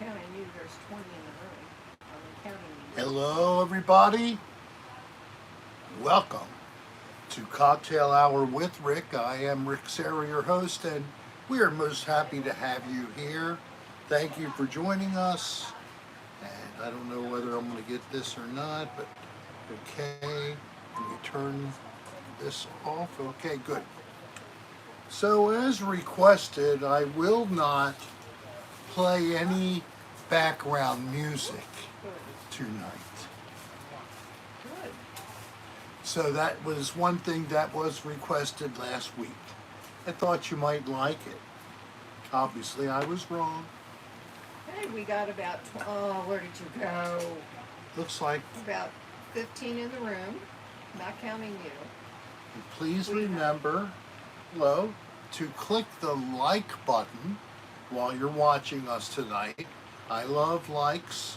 counting you, there's 20 in the room. I'm counting you. Hello, everybody. Welcome to Cocktail Hour with Rick. I am Rick Serra, your host, and we are most happy to have you here. Thank you for joining us. And I don't know whether I'm going to get this or not, but okay. Let me turn this off. Okay, good. So, as requested, I will not play any background music tonight. Good. So that was one thing that was requested last week. I thought you might like it. Obviously, I was wrong. Hey, we got about, where did you go? Looks like, About 15 in the room, not counting you. please remember, hello, to click the like button while you're watching us tonight. I love likes.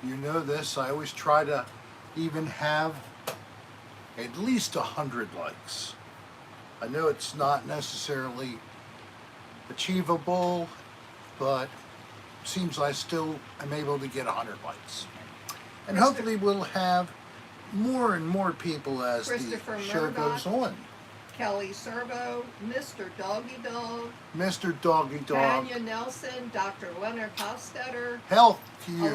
You know this. I always try to even have at least 100 likes. I know it's not necessarily achievable, but seems I still am able to get 100 likes. And hopefully we'll have more and more people as the Christopher show Murdoch. goes on. Kelly Servo, Mr. Doggy Dog, Mr. Doggy Dog, Tanya Nelson, Dr. Leonard Hofstetter, health to you.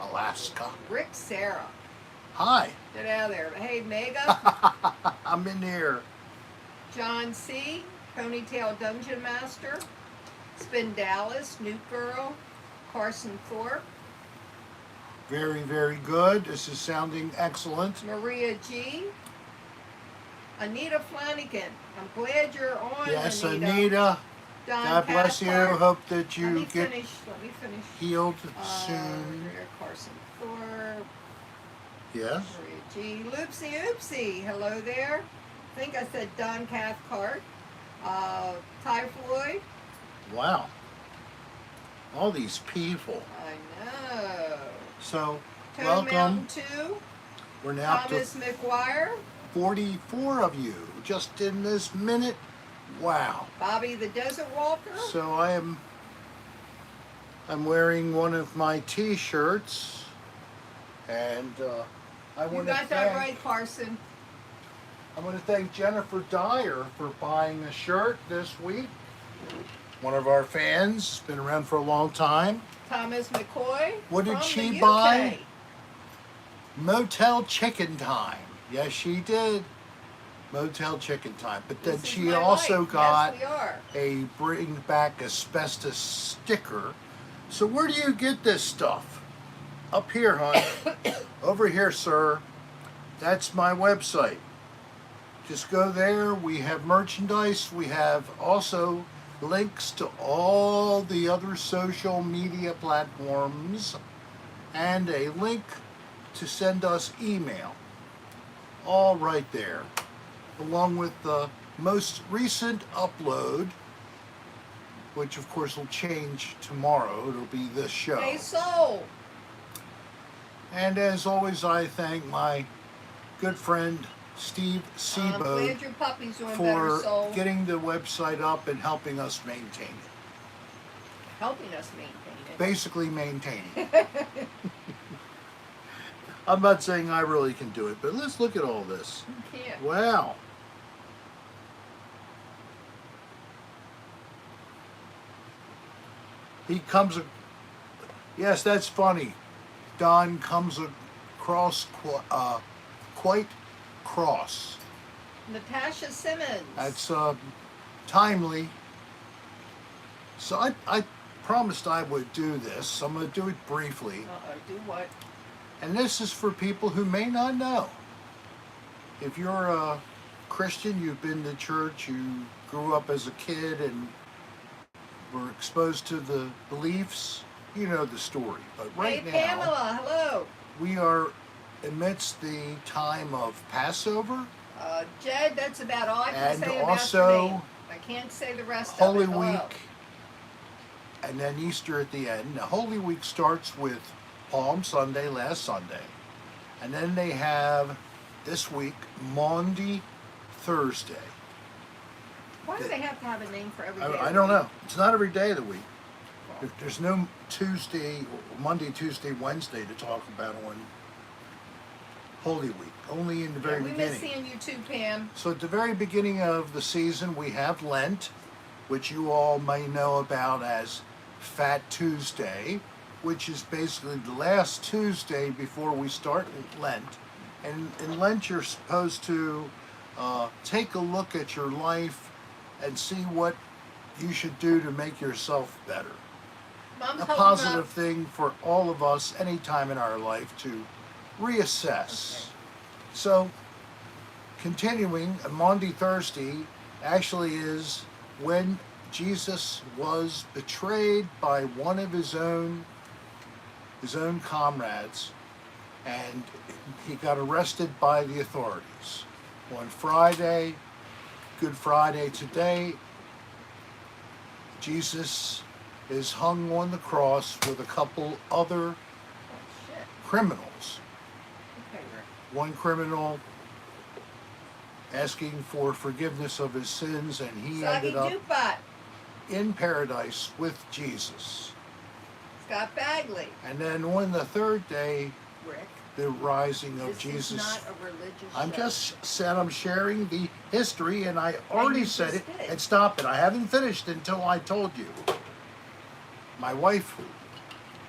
Alaska, Rick Serra. Hi, Get out of there. Hey, Mega, I'm in here. John C., Ponytail Dungeon Master, Spin Dallas, Newt Girl, Carson Thorpe, Very, very good. This is sounding excellent. Maria G., Anita Flanagan. I'm glad you're on, Yes, Anita. Anita. Don God bless you. Cathcart. Hope that Let you me get finish. healed soon. Maria Carson Thorpe, Yes. Maria G. Loopsy Oopsie. Hello there. I think I said Don Cathcart. Typhoid. Wow. All these people. I know. So, Toe welcome. Mountain 2. We're now up Thomas to McGuire. 44 of you just in this minute. Wow. Bobby the Desert Walker. So I'm wearing one of my t-shirts, and I You want to got that thank right, Carson. I want to thank Jennifer Dyer for buying a shirt this week. One of our fans, been around for a long time. Thomas McCoy. What did from she the buy? UK. Motel Chicken Time. Yes, she did. Motel Chicken Time. But then This is she my also life. got Yes, we are. a Bring Back Asbestos sticker. So where do you get this stuff? Up here, hon. Over here, sir. That's my website. Just go there. We have merchandise. We have also links to all the other social media platforms and a link to send us email. All right there. Along with the most recent upload, which of course will change tomorrow. It'll be this show. Hey, Soul. And as always, I thank my good friend Steve I'm Sebo glad your puppy's doing better, for Soul. getting the website up and helping us maintain it. Helping us maintain it. Basically maintaining it. I'm not saying I really can do it, but let's look at all this. You can't. Wow. He comes, yes, that's funny. Don comes across quite cross. Natasha Simmons. That's timely. So I promised I would do this. I'm going to do it briefly. Do what? And this is for people who may not know. If you're a Christian, you've been to church, you grew up as a kid and were exposed to the beliefs, you know the story. But right Hey, now, Pamela. Hello. we are amidst the time of Passover, Jed, that's about all I can and say about also your name. I can't say the rest Holy of it. Hello. Week, and then Easter at the end. Now, Holy Week starts with Palm Sunday, last Sunday, and then they have this week, Maundy Thursday. Why do they have to have a name for every day? I don't know. It's not every day of the week. There's no Monday, Tuesday, Wednesday to talk about on Holy Week. Only in the very we miss beginning. seeing you too, Pam. So at the very beginning of the season, we have Lent, which you all may know about as Fat Tuesday, which is basically the last Tuesday before we start Lent. And in Lent, you're supposed to take a look at your life and see what you should do to make yourself better. Mom's A holding positive up. thing for all of us anytime in our life to reassess. Okay. So, continuing, Maundy Thursday actually is when Jesus was betrayed by one of his own comrades, and he got arrested by the authorities. On Friday, Good Friday today, Jesus is hung on the cross with a couple other Oh, shit. criminals. Okay, Rick. One criminal asking for forgiveness of his sins, and he Soggy ended up Dupot. in paradise with Jesus. Scott Bagley. And then on the third day, Rick. the rising of This Jesus. is not a religious I'm show. just said I'm sharing the history, and I already you said just it. did. And stop it. I haven't finished until I told you. My wife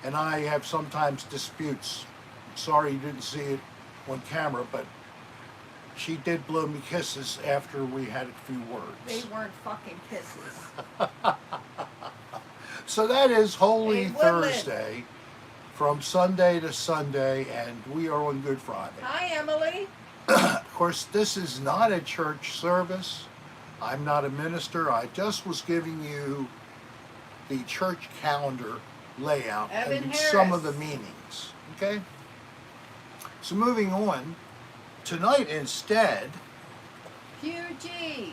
and I have sometimes disputes. Sorry you didn't see it on camera, but she did blow me kisses after we had a few words. They weren't fucking kisses. So that is Holy Hey, Woodland. Thursday from Sunday to Sunday, and we are on Good Friday. Hi, Emily. Of course, this is not a church service. I'm not a minister. I just was giving you the church calendar layout Evan and some of the Harris. meanings. Okay? So moving on, tonight instead, QG.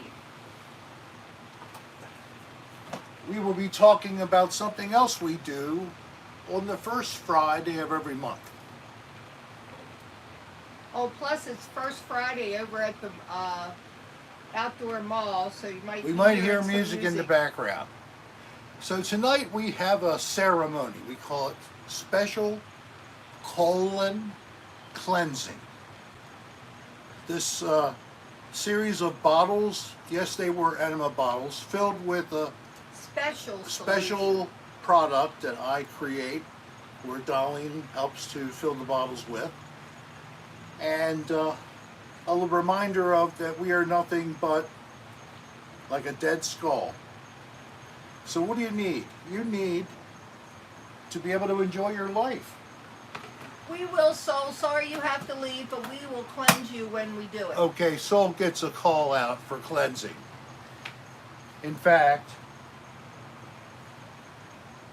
we will be talking about something else we do on the first Friday of every month. Oh, plus it's First Friday over at the outdoor mall, so you might We be might hearing hear some music in the background. So tonight we have a ceremony. We call it special colon cleansing. This series of bottles, yes, they were enema bottles, filled with a Special special product that I create, where Dolline helps to fill the bottles with. And a reminder of that we are nothing but like a dead skull. So what do you need? You need to be able to enjoy your life. We will, Soul. Sorry you have to leave, but we will cleanse you when we do it. Okay, Soul gets a call out for cleansing. In fact,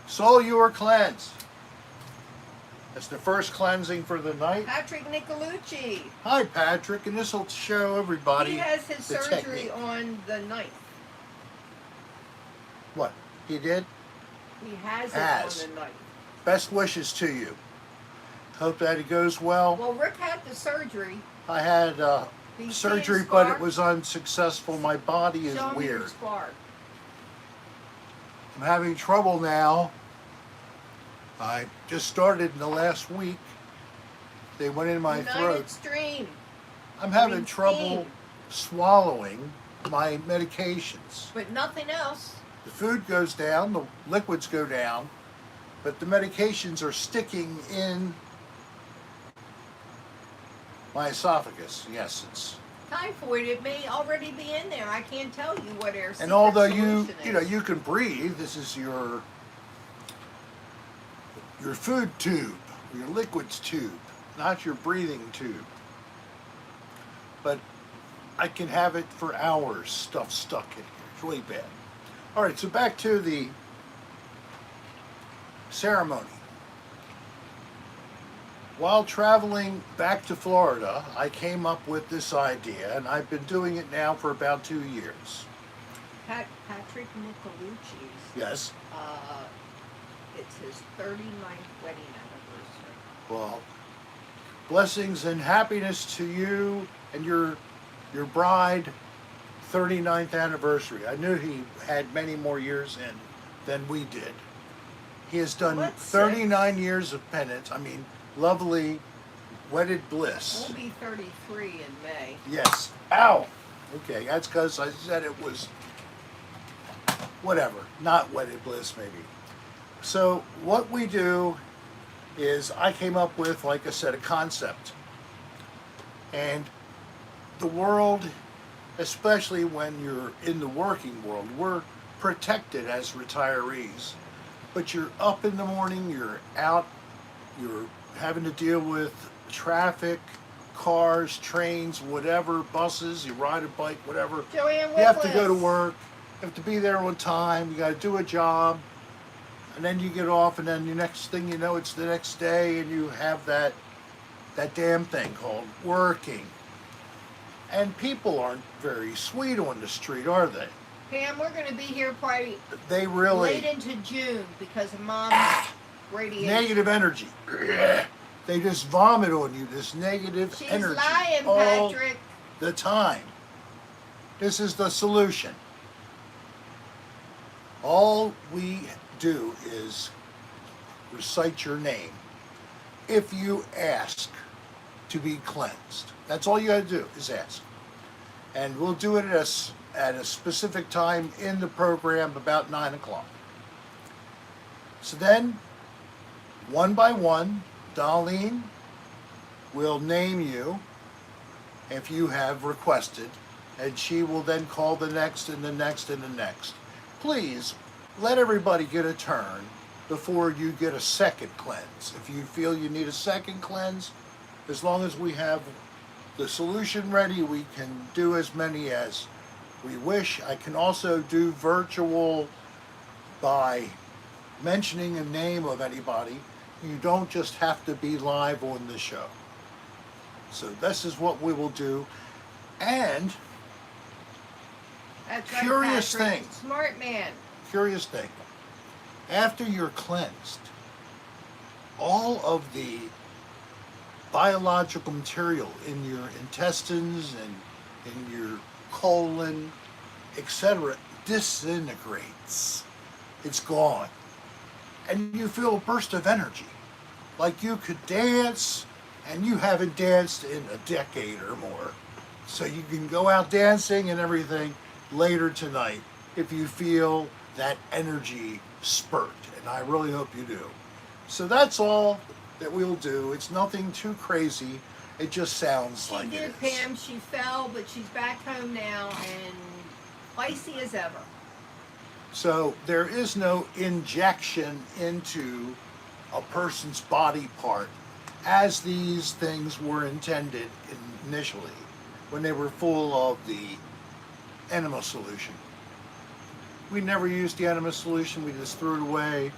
Soul, you are cleansed. That's the first cleansing for the night. Patrick Nicolucci. Hi, Patrick, and this will show everybody He has his the surgery technique. on the 9th. What? He did? He has Has. it on the 9th. Best wishes to you. Hope that it goes well. Well, Rick had the surgery. I had Do you see surgery, his but scar? it was unsuccessful. My body is Show me your weird. scar. I'm having trouble now. I just started in the last week. They went in my United throat. Stream. I'm having mean, trouble steam. swallowing my medications. But nothing else. The food goes down, the liquids go down, but the medications are sticking in my esophagus. Yes, it's. Typhoid, it may already be in there. I can't tell you what our And secret although solution you know, is. you can breathe, this is your food tube, your liquids tube, not your breathing tube. But I can have it for hours, stuff stuck in here. It's really bad. All right, so back to the ceremony. While traveling back to Florida, I came up with this idea, and I've been doing it now for about 2 years. Patrick Nicolucci's. Yes. It's his 39th wedding anniversary. Well, blessings and happiness to you and your bride 39th anniversary. I knew he had many more years in than we did. He has done What's 39 years of penance. I mean, lovely wedded bliss. We'll be 33 in May. Yes. Ow! Okay, that's because I said it was whatever, not wedded bliss maybe. So what we do is I came up with, like I said, a concept. And the world, especially when you're in the working world, we're protected as retirees. But you're up in the morning, you're out, you're having to deal with traffic, cars, trains, whatever, buses, you ride a bike, whatever. Joanne You have to Whitlis. go to work, you have to be there on time, you got to do a job, and then you get off, and then the next thing you know, it's the next day, and you have that damn thing called working. And people aren't very sweet on the street, are they? Pam, we're going to be here probably They really late into June because of Mom's radiation. negative energy. They just vomit on you this negative She's energy lying, all Patrick. the time. This is the solution. All we do is recite your name if you ask to be cleansed. That's all you got to do is ask. And we'll do it at a specific time in the program about 9 o'clock. So then, one by one, Dolline will name you if you have requested, and she will then call the next and the next and the next. Please let everybody get a turn before you get a second cleanse. If you feel you need a second cleanse, as long as we have the solution ready, we can do as many as we wish. I can also do virtual by mentioning a name of anybody. You don't just have to be live on the show. So this is what we will do. And That's right, curious Patrick. thing. Smart man. Curious thing. After you're cleansed, all of the biological material in your intestines and in your colon, etc., disintegrates. It's gone. And you feel a burst of energy. Like you could dance, and you haven't danced in a decade or more. So you can go out dancing and everything later tonight if you feel that energy spurt. And I really hope you do. So that's all that we'll do. It's nothing too crazy. It just sounds She like did, it is. Pam. She fell, but she's back home now and icy as ever. So there is no injection into a person's body part as these things were intended initially when they were full of the enema solution. We never used the enema solution. We just threw it away,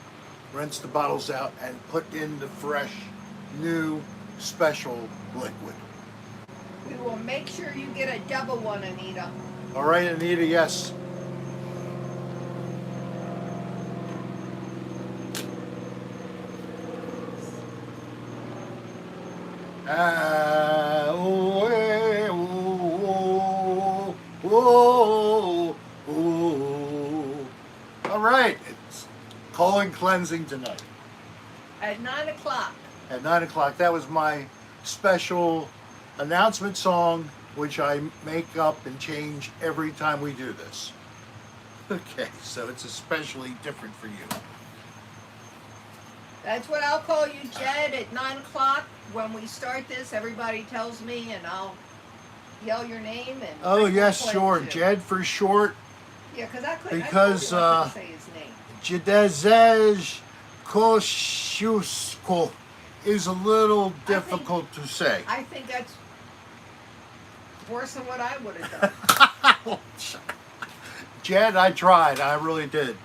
rinsed the bottles out, and put in the fresh, new, special liquid. We will make sure you get a double one, Anita. All right, Anita, yes. All right, it's colon cleansing tonight At 9 o'clock. at 9 o'clock. That was my special announcement song, which I make up and change every time we do this. Okay, so it's especially different for you. That's what I'll call you, Jed, at 9 o'clock. When we start this, everybody tells me, and I'll yell your name. And Oh, yes, cleanse sure. you. Jed for short. Yeah, because I couldn't. Because, I couldn't say his name. Jedezej Kosciuszko is a little difficult to say. I think that's worse than what I would have done. Jed, I tried. I really did.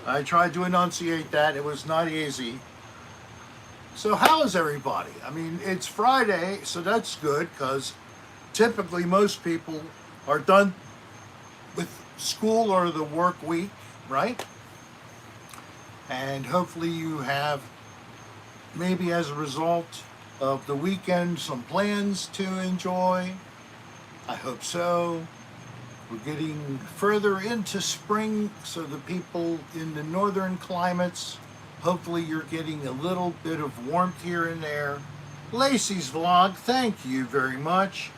I tried to enunciate that. It was not easy. So how is everybody? I mean, it's Friday, so that's good because typically most people are done with school or the work week, right? And hopefully you have, maybe as a result of the weekend, some plans to enjoy. I hope so. We're getting further into spring, so the people in the northern climates Hopefully you're getting a little bit of warmth here and there. Lacey's vlog, thank you very much.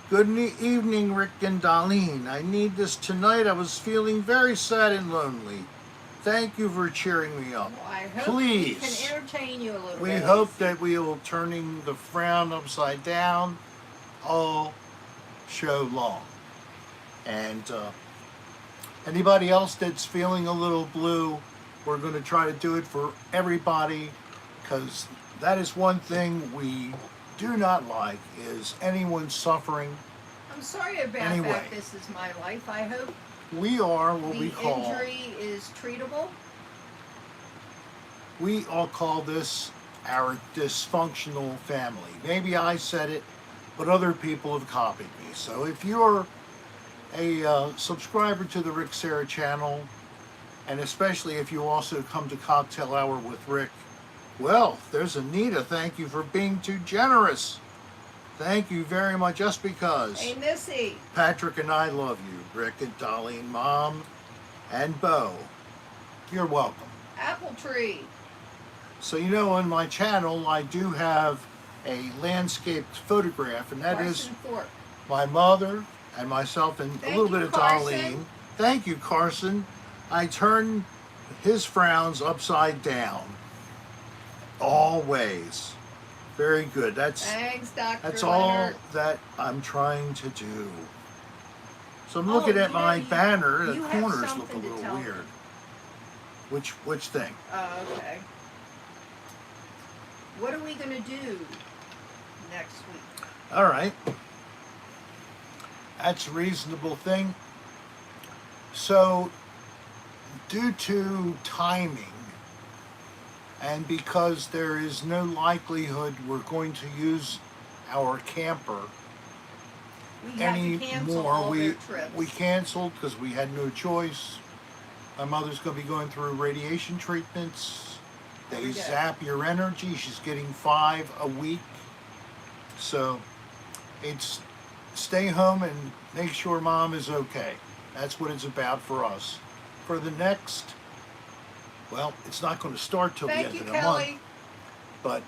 Good evening, Rick and Dolline. I need this tonight. I was feeling very sad and lonely. Thank you for cheering me up. Well, I hope Please. we can entertain you a little We bit. hope that we will turning the frown upside down all show long. And anybody else that's feeling a little blue, we're going to try to do it for everybody, because that is one thing we do not like, is anyone suffering. I'm sorry about Anyway. that. This is my life. I hope We are what the we call, injury is treatable. we all call this our dysfunctional family. Maybe I said it, but other people have copied me. So if you're a subscriber to the Rick Serra channel, and especially if you also come to Cocktail Hour with Rick, well, there's Anita. Thank you for being too generous. Thank you very much. Just because Hey, Missy. Patrick and I love you, Rick and Dolly, Mom, and Bo. You're welcome. Apple tree. So you know, on my channel, I do have a landscaped photograph, and that is Carson Thorpe. my mother and myself and Thank a little you, bit of Carson. Dolly. Thank you, Carson. I turn his frowns upside down. Always. Very good. That's Dr. that's all Leonard. that I'm trying to do. So I'm Oh, looking at you know, my you- banner. The you have corners look a something to little tell me. weird. Which thing? Oh, okay. What are we going to do next week? All right. That's a reasonable thing. So, due to timing, and because there is no likelihood we're going to use our camper We have to cancel all anymore, their trips. we canceled because we had no choice. My mother's going to be going through radiation treatments. They Every day. zap your energy. She's getting 5 a week. So it's stay home and make sure Mom is okay. That's what it's about for us. For the next, well, it's not going to start till the Thank end you, of the Kelly. month. But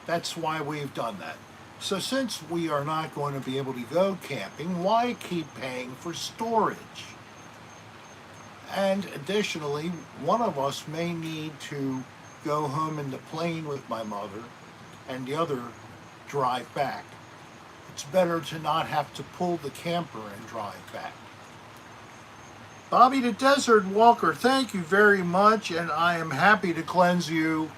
that's why we've done that. So since we are not going to be able to go camping, why keep paying for storage? And additionally, one of us may need to go home in the plane with my mother and the other drive back. It's better to not have to pull the camper and drive back. Bobby the Desert Walker, thank you very much, and I am happy to cleanse you.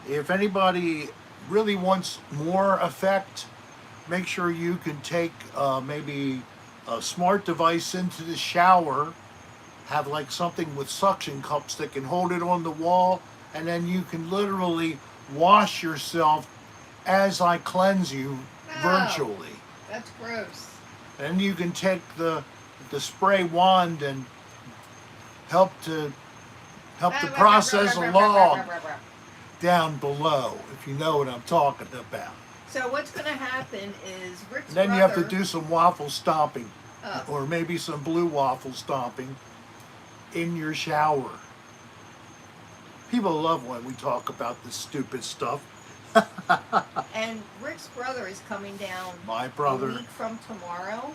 If anybody really wants more effect, make sure you can take maybe a smart device into the shower, have like something with suction cups that can hold it on the wall, and then you can literally wash yourself as I cleanse you virtually. That's gross. And you can take the spray wand and help the process along down below, if you know what I'm talking about. So what's going to happen is Rick's And then brother... you have to do some waffle stomping, Oh. or maybe some blue waffle stomping in your shower. People love when we talk about this stupid stuff. And Rick's brother is coming down My a brother, week from tomorrow.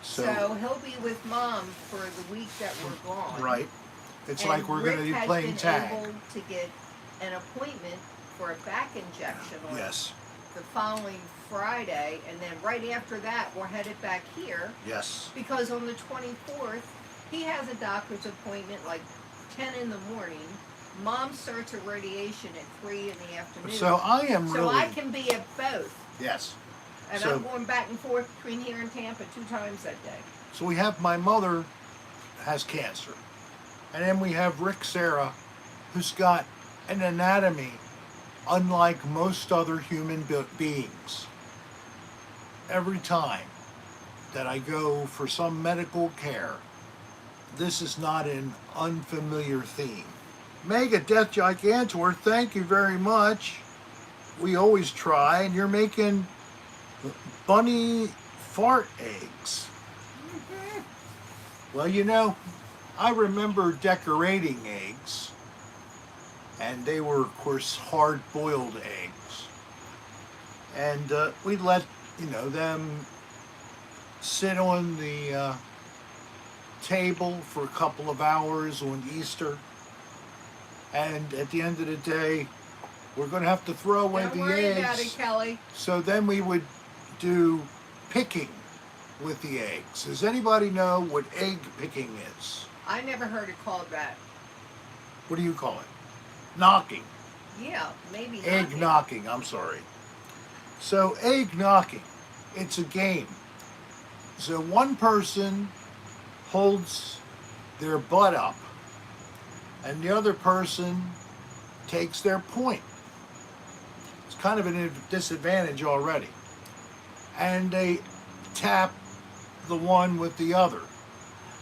So so he'll be with Mom for the week that we're gone. right. It's And like we're going to Rick be has playing been tag. able to get an appointment for a back injection on Yes, the following Friday, and then right after that we're headed back here yes. because on the 24th he has a doctor's appointment like 10 in the morning. Mom starts her radiation at 3 in the afternoon. So I am So really, I can be at both. yes. And So- I'm going back and forth between here and Tampa 2 times that day. So we have my mother has cancer. And then we have Rick Serra, who's got an anatomy unlike most other human beings. Every time that I go for some medical care, this is not an unfamiliar theme. Mega Death Gigantor, thank you very much. We always try, and you're making bunny fart eggs. Well, you know, I remember decorating eggs, and they were, of course, hard-boiled eggs. And we'd let, them sit on the table for a couple of hours on Easter. And at the end of the day, we're going to have to throw away Don't the worry eggs. about it, Kelly. So then we would do picking with the eggs. Does anybody know what egg picking is? I never heard it called that. What do you call it? Knocking. Yeah, maybe Egg knocking, I'm sorry. So egg knocking, it's a game. So one person holds their butt up and the other person takes their point. It's kind of a disadvantage already. And they tap the one with the other.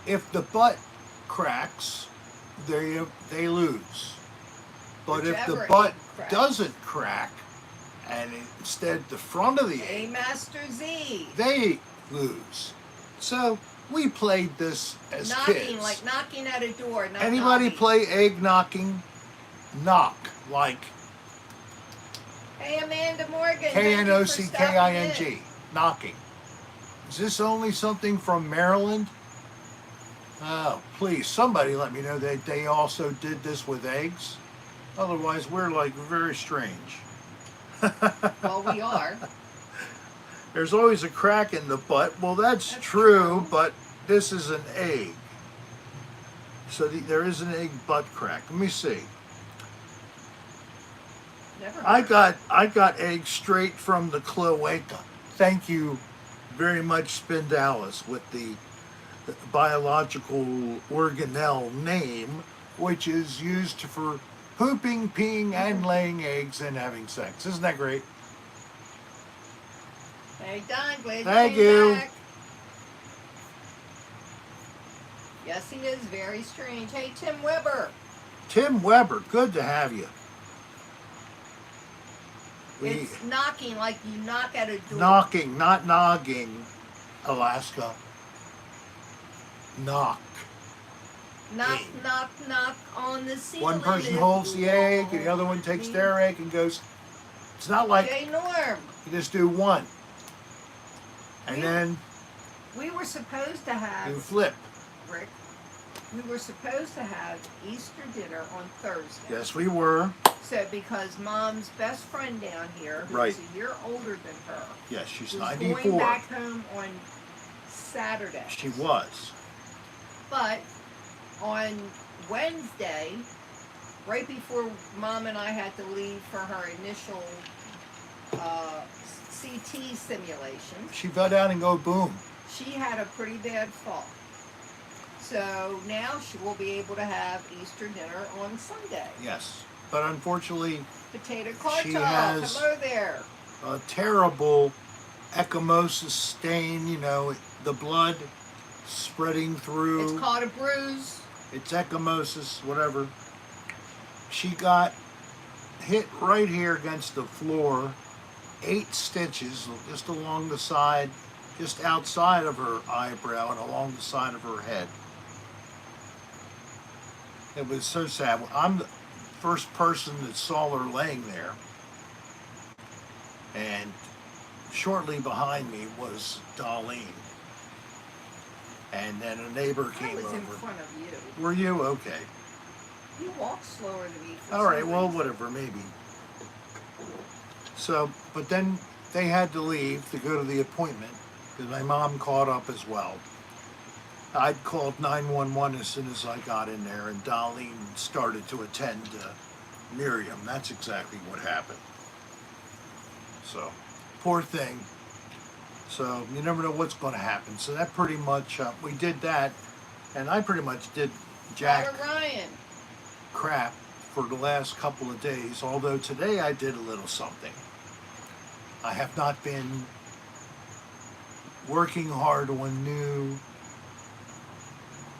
If the butt cracks, they lose. But if the Whichever butt egg cracks. doesn't crack, and instead the front of the A egg, Master Z. they lose. So we played this as Knocking, kids. like knocking at a door. Not Anybody knocking. play egg knocking? Knock, like Hey, Amanda Morgan. thank you for K-N-O-C-K-I-N-G, stopping in. knocking. Is this only something from Maryland? Oh, please, somebody let me know that they also did this with eggs. Otherwise, we're like very strange. Well, we are. There's always a crack in the butt. Well, that's That's true, true. but this is an egg. So there is an egg butt crack. Let me see. Never heard. I got eggs straight from the cloaca. Thank you very much, Spindalis, with the biological organelle name, which is used for pooping, peeing, and laying eggs and having sex. Isn't that great? Hey, Don, glad Thank you you. came back. Yes, he is very strange. Hey, Tim Weber. Tim Weber, good to have you. It's knocking like you knock at a door. Knocking, not nogging, Alaska. Knock. Knock, egg. knock, knock on the ceiling. One person if holds you the egg, and the want other one takes me. their egg and goes. It's not like Hey, Norm. you just do one, and We- then We were supposed to you have, flip. Rick, we were supposed to have Easter dinner on Thursday. Yes, we were. So because Mom's best friend down here, who's Right. a year older than her, Yes, she's was 94. going back home on Saturday. She was. But on Wednesday, right before Mom and I had to leave for her initial CT simulation, She fell down and go boom. she had a pretty bad fall. So now she will be able to have Easter dinner on Sunday. Yes, but unfortunately, Potato cartel, She has- hello there. a terrible ecchymosis stain. The blood spreading through. It's called a bruise. It's ecchymosis, whatever. She got hit right here against the floor, 8 stitches just along the side, just outside of her eyebrow and along the side of her head. It was so sad. I'm the first person that saw her laying there, and shortly behind me was Dolline. And then a neighbor I came was in over. front of you. Were you? Okay. You walk slower than me. For All some right, well, reason. whatever, maybe. So, but then they had to leave to go to the appointment because my mom caught up as well. I'd called 911 as soon as I got in there, and Dolline started to attend Miriam. That's exactly what happened. So, poor thing. So, you never know what's going to happen. So, that pretty much, we did that, and I pretty much did Jack Father Ryan. crap for the last couple of days, although today I did a little something. I have not been working hard on new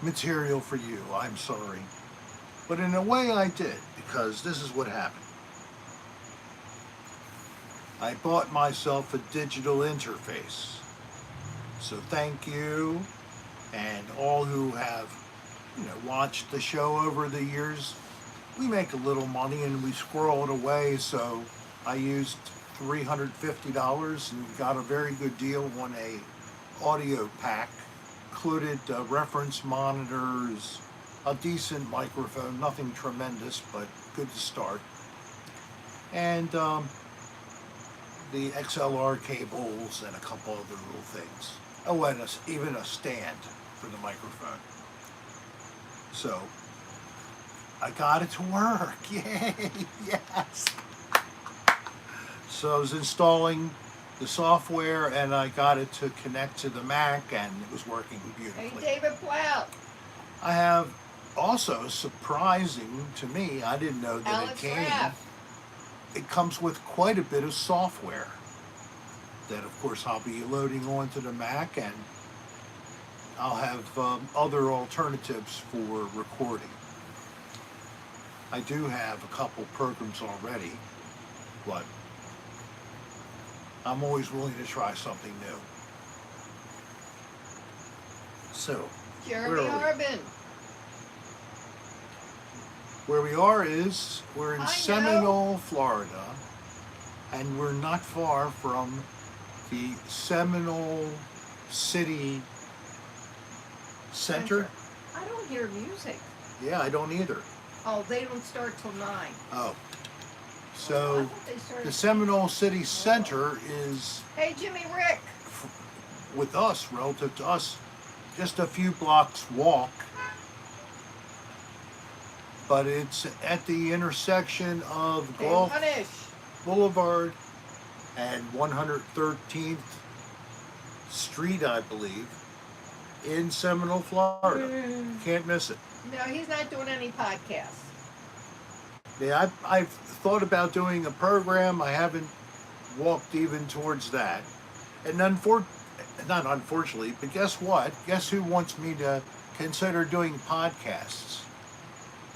material for you, I'm sorry. But in a way I did, because this is what happened. I bought myself a digital interface. So thank you, and all who have watched the show over the years. we make a little money and we squirrel it away. So I used $350 and got a very good deal on a audio pack. Included reference monitors, a decent microphone, nothing tremendous, but good to start. And the XLR cables and a couple other little things. Oh, and even a stand for the microphone. So I got it to work. Yay! Yes. So I was installing the software and I got it to connect to the Mac and it was working beautifully. Hey, David Plout. I have also, surprising to me, I didn't know that Alex it came. Raff. It comes with quite a bit of software that, of course, I'll be loading onto the Mac, and I'll have other alternatives for recording. I do have a couple programs already, but I'm always willing to try something new. So, Jeremy Harbin. where we are is, we're in I know. Seminole, Florida, and we're not far from the Seminole City Center. I don't hear music. Yeah, I don't either. Oh, they don't start till 9. Oh. I So, thought they started. the Seminole City Center is, Hey, Jimmy Rick. with us, relative to us, just a few blocks walk. But it's at the intersection of Hey, Gulf Punish. Boulevard and 113th Street, I believe, in Seminole, Florida. Can't miss it. No, he's not doing any podcasts. Yeah, I've thought about doing a program. I haven't walked even towards that. And not unfortunately, but guess what? Guess who wants me to consider doing podcasts?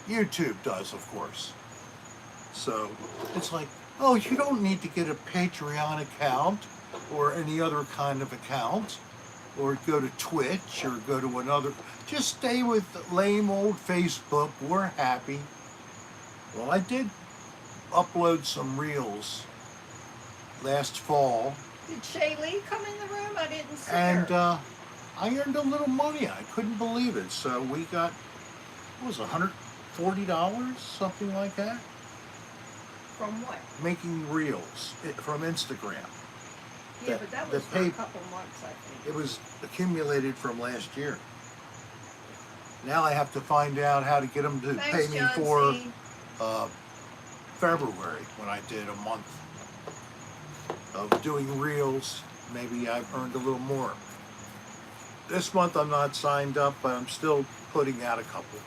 YouTube does, of course. So it's like, oh, you don't need to get a Patreon account or any other kind of account or go to Twitch or go to another. Just stay with lame old Facebook. We're happy. Well, I did upload some reels last fall, Did Shaylee come in the room? I didn't see and her. I earned a little money. I couldn't believe it. So we got, what was it, $140, something like that, From what? making reels from Instagram. Yeah, but that the was for a pay- couple months, I think. It was accumulated from last year. Now I have to find out how to get them to Thanks, pay me John for C. February, when I did a month of doing reels. Maybe I've earned a little more. This month I'm not signed up, but I'm still putting out a couple.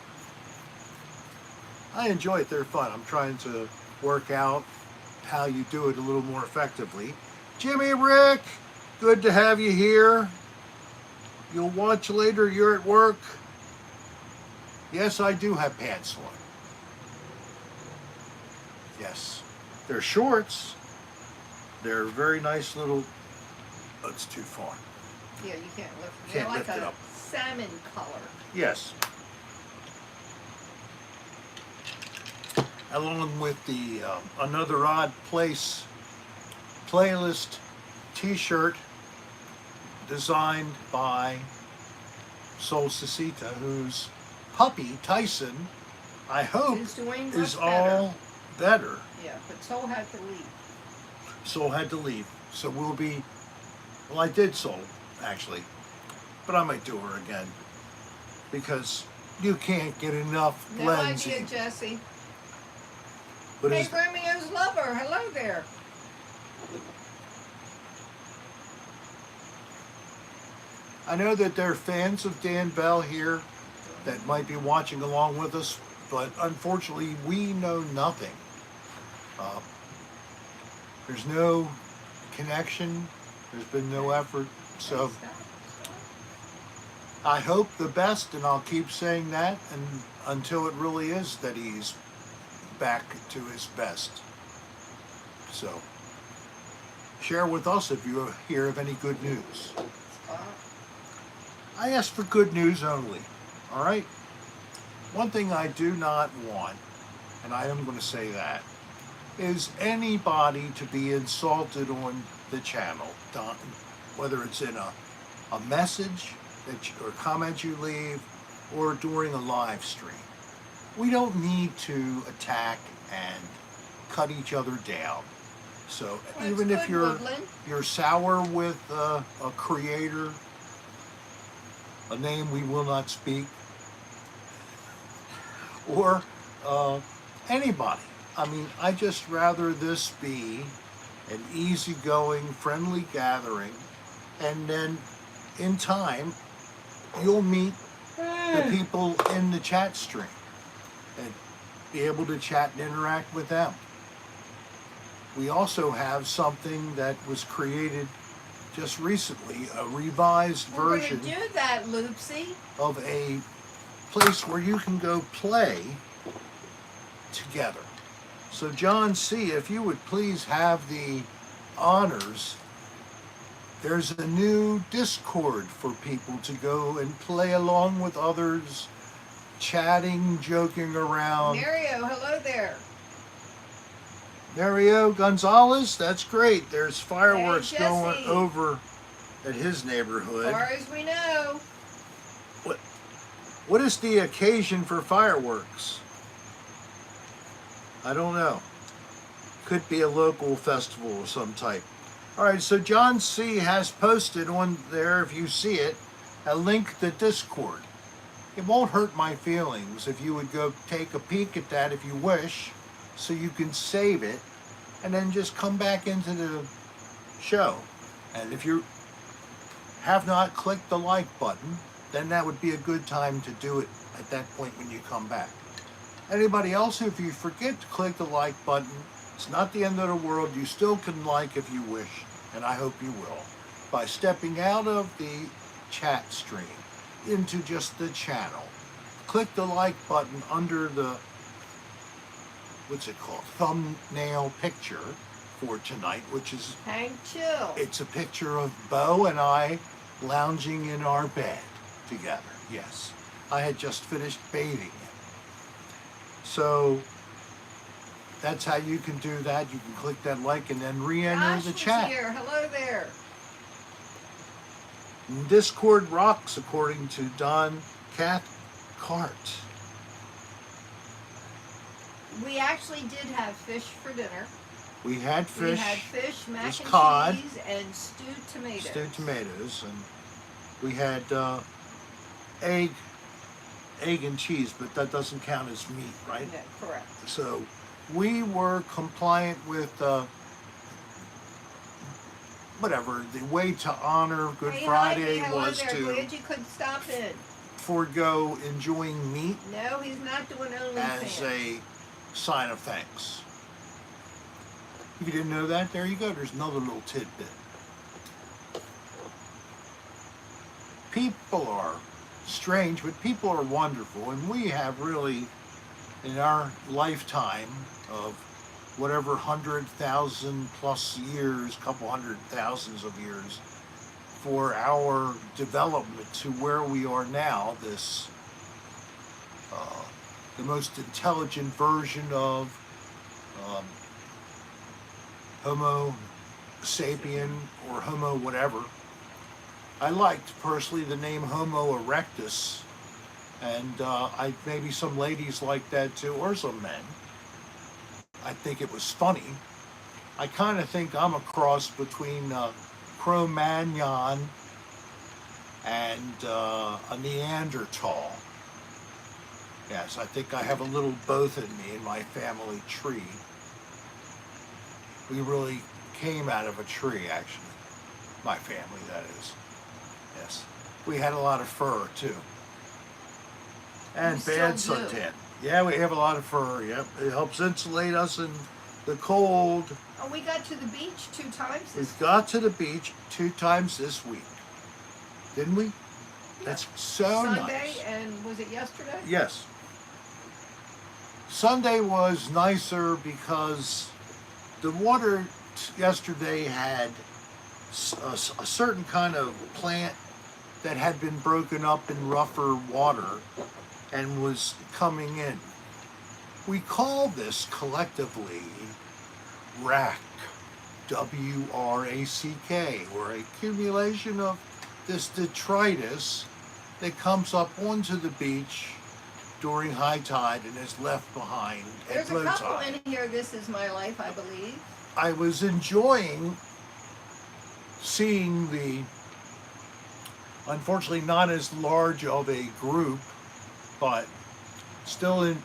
I enjoy it. They're fun. I'm trying to work out how you do it a little more effectively. Jimmy Rick, good to have you here. You'll watch later. You're at work. Yes, I do have pants on. Yes. They're shorts. They're very nice little... Oh, it's too far. Yeah, you can't lift it. Can't They're like lift it a up. salmon color. Yes. Along with the Another Odd Place playlist t-shirt designed by Solcicita, whose puppy, Tyson, I hope Is doing is much better. all better. Yeah, but Soul had to leave. Soul had to leave. So we'll be, well, I did Soul, actually, but I might do her again because you can't get enough No Lindsay. idea, Jesse. But Hey, it's- Romeo's lover. Hello there. I know that there are fans of Dan Bell here that might be watching along with us, but unfortunately we know nothing. There's no connection, there's been no effort, so I hope the best, and I'll keep saying that and until it really is that he's back to his best. So share with us if you hear of any good news. I ask for good news only, all right? One thing I do not want and I am going to say that, is anybody to be insulted on the channel, whether it's in a message or comment you leave or during a live stream. We don't need to attack and cut each other down. So That's even if good, you're Woodland. sour with a creator, a name we will not speak, or anybody. I mean, I just rather this be an easygoing, friendly gathering, and then in time, you'll meet the people in the chat stream and be able to chat and interact with them. We also have something that was created just recently, a revised version We're going to do that, Loopsy. of a place where you can go play together. So John C., if you would please have the honors, there's a new Discord for people to go and play along with others, chatting, joking around. Mario, hello there. Mario Gonzalez, that's great. There's fireworks Hey, going Jesse. over at his neighborhood. As far as we know. What is the occasion for fireworks? I don't know. Could be a local festival of some type. All right, so John C. has posted on there, if you see it, a link to Discord. It won't hurt my feelings if you would go take a peek at that if you wish, so you can save it, and then just come back into the show. And if you have not clicked the like button, then that would be a good time to do it at that point when you come back. Anybody else, if you forget to click the like button, it's not the end of the world. You still can like if you wish, and I hope you will, by stepping out of the chat stream into just the channel. Click the like button under the, what's it called, thumbnail picture for tonight, which is, Hang chill. it's a picture of Bo and I lounging in our bed together. Yes, I had just finished bathing him. So that's how you can do that. You can click that like and then re-enter Josh the was chat. here. Hello there. Discord rocks, according to Don Cathcart. We actually did have fish for dinner. We had We fish, had fish, mac was and cod, cheese, and stewed tomatoes. stewed tomatoes, and we had egg and cheese, but that doesn't count as meat, right? Yeah, correct. So we were compliant with whatever, the way to honor Good Hey, Friday Heidi, hello was there. to Glad you could stop in. forego enjoying meat No, he's not doing as OnlyFans. a sign of thanks. If you didn't know that, there you go. There's another little tidbit. People are strange, but people are wonderful, and we have really, in our lifetime of whatever 100,000 plus years, couple hundred thousands of years, for our development to where we are now, this the most intelligent version of Homo sapien or Homo whatever. I liked personally the name Homo erectus, and maybe some ladies like that too, or some men. I think it was funny. I kind of think I'm a cross between Cro-Magnon and a Neanderthal. Yes, I think I have a little both in me in my family tree. We really came out of a tree, actually. My family, that is. Yes. We had a lot of fur, too. And We bad still do. suntan. Yeah, we have a lot of fur, yep. It helps insulate us in the cold. Oh, we got to the beach 2 times this We've got to the beach 2 times this week. Didn't we? That's so Sunday, nice. and was it yesterday? Yes. Sunday was nicer because the water yesterday had a certain kind of plant that had been broken up in rougher water and was coming in. We call this collectively rack, W-R-A-C-K, or accumulation of this detritus that comes up onto the beach during high tide and is left behind There's at low a couple tide. in here, This Is My Life, I believe. I was enjoying seeing the, unfortunately not as large of a group, but still Are you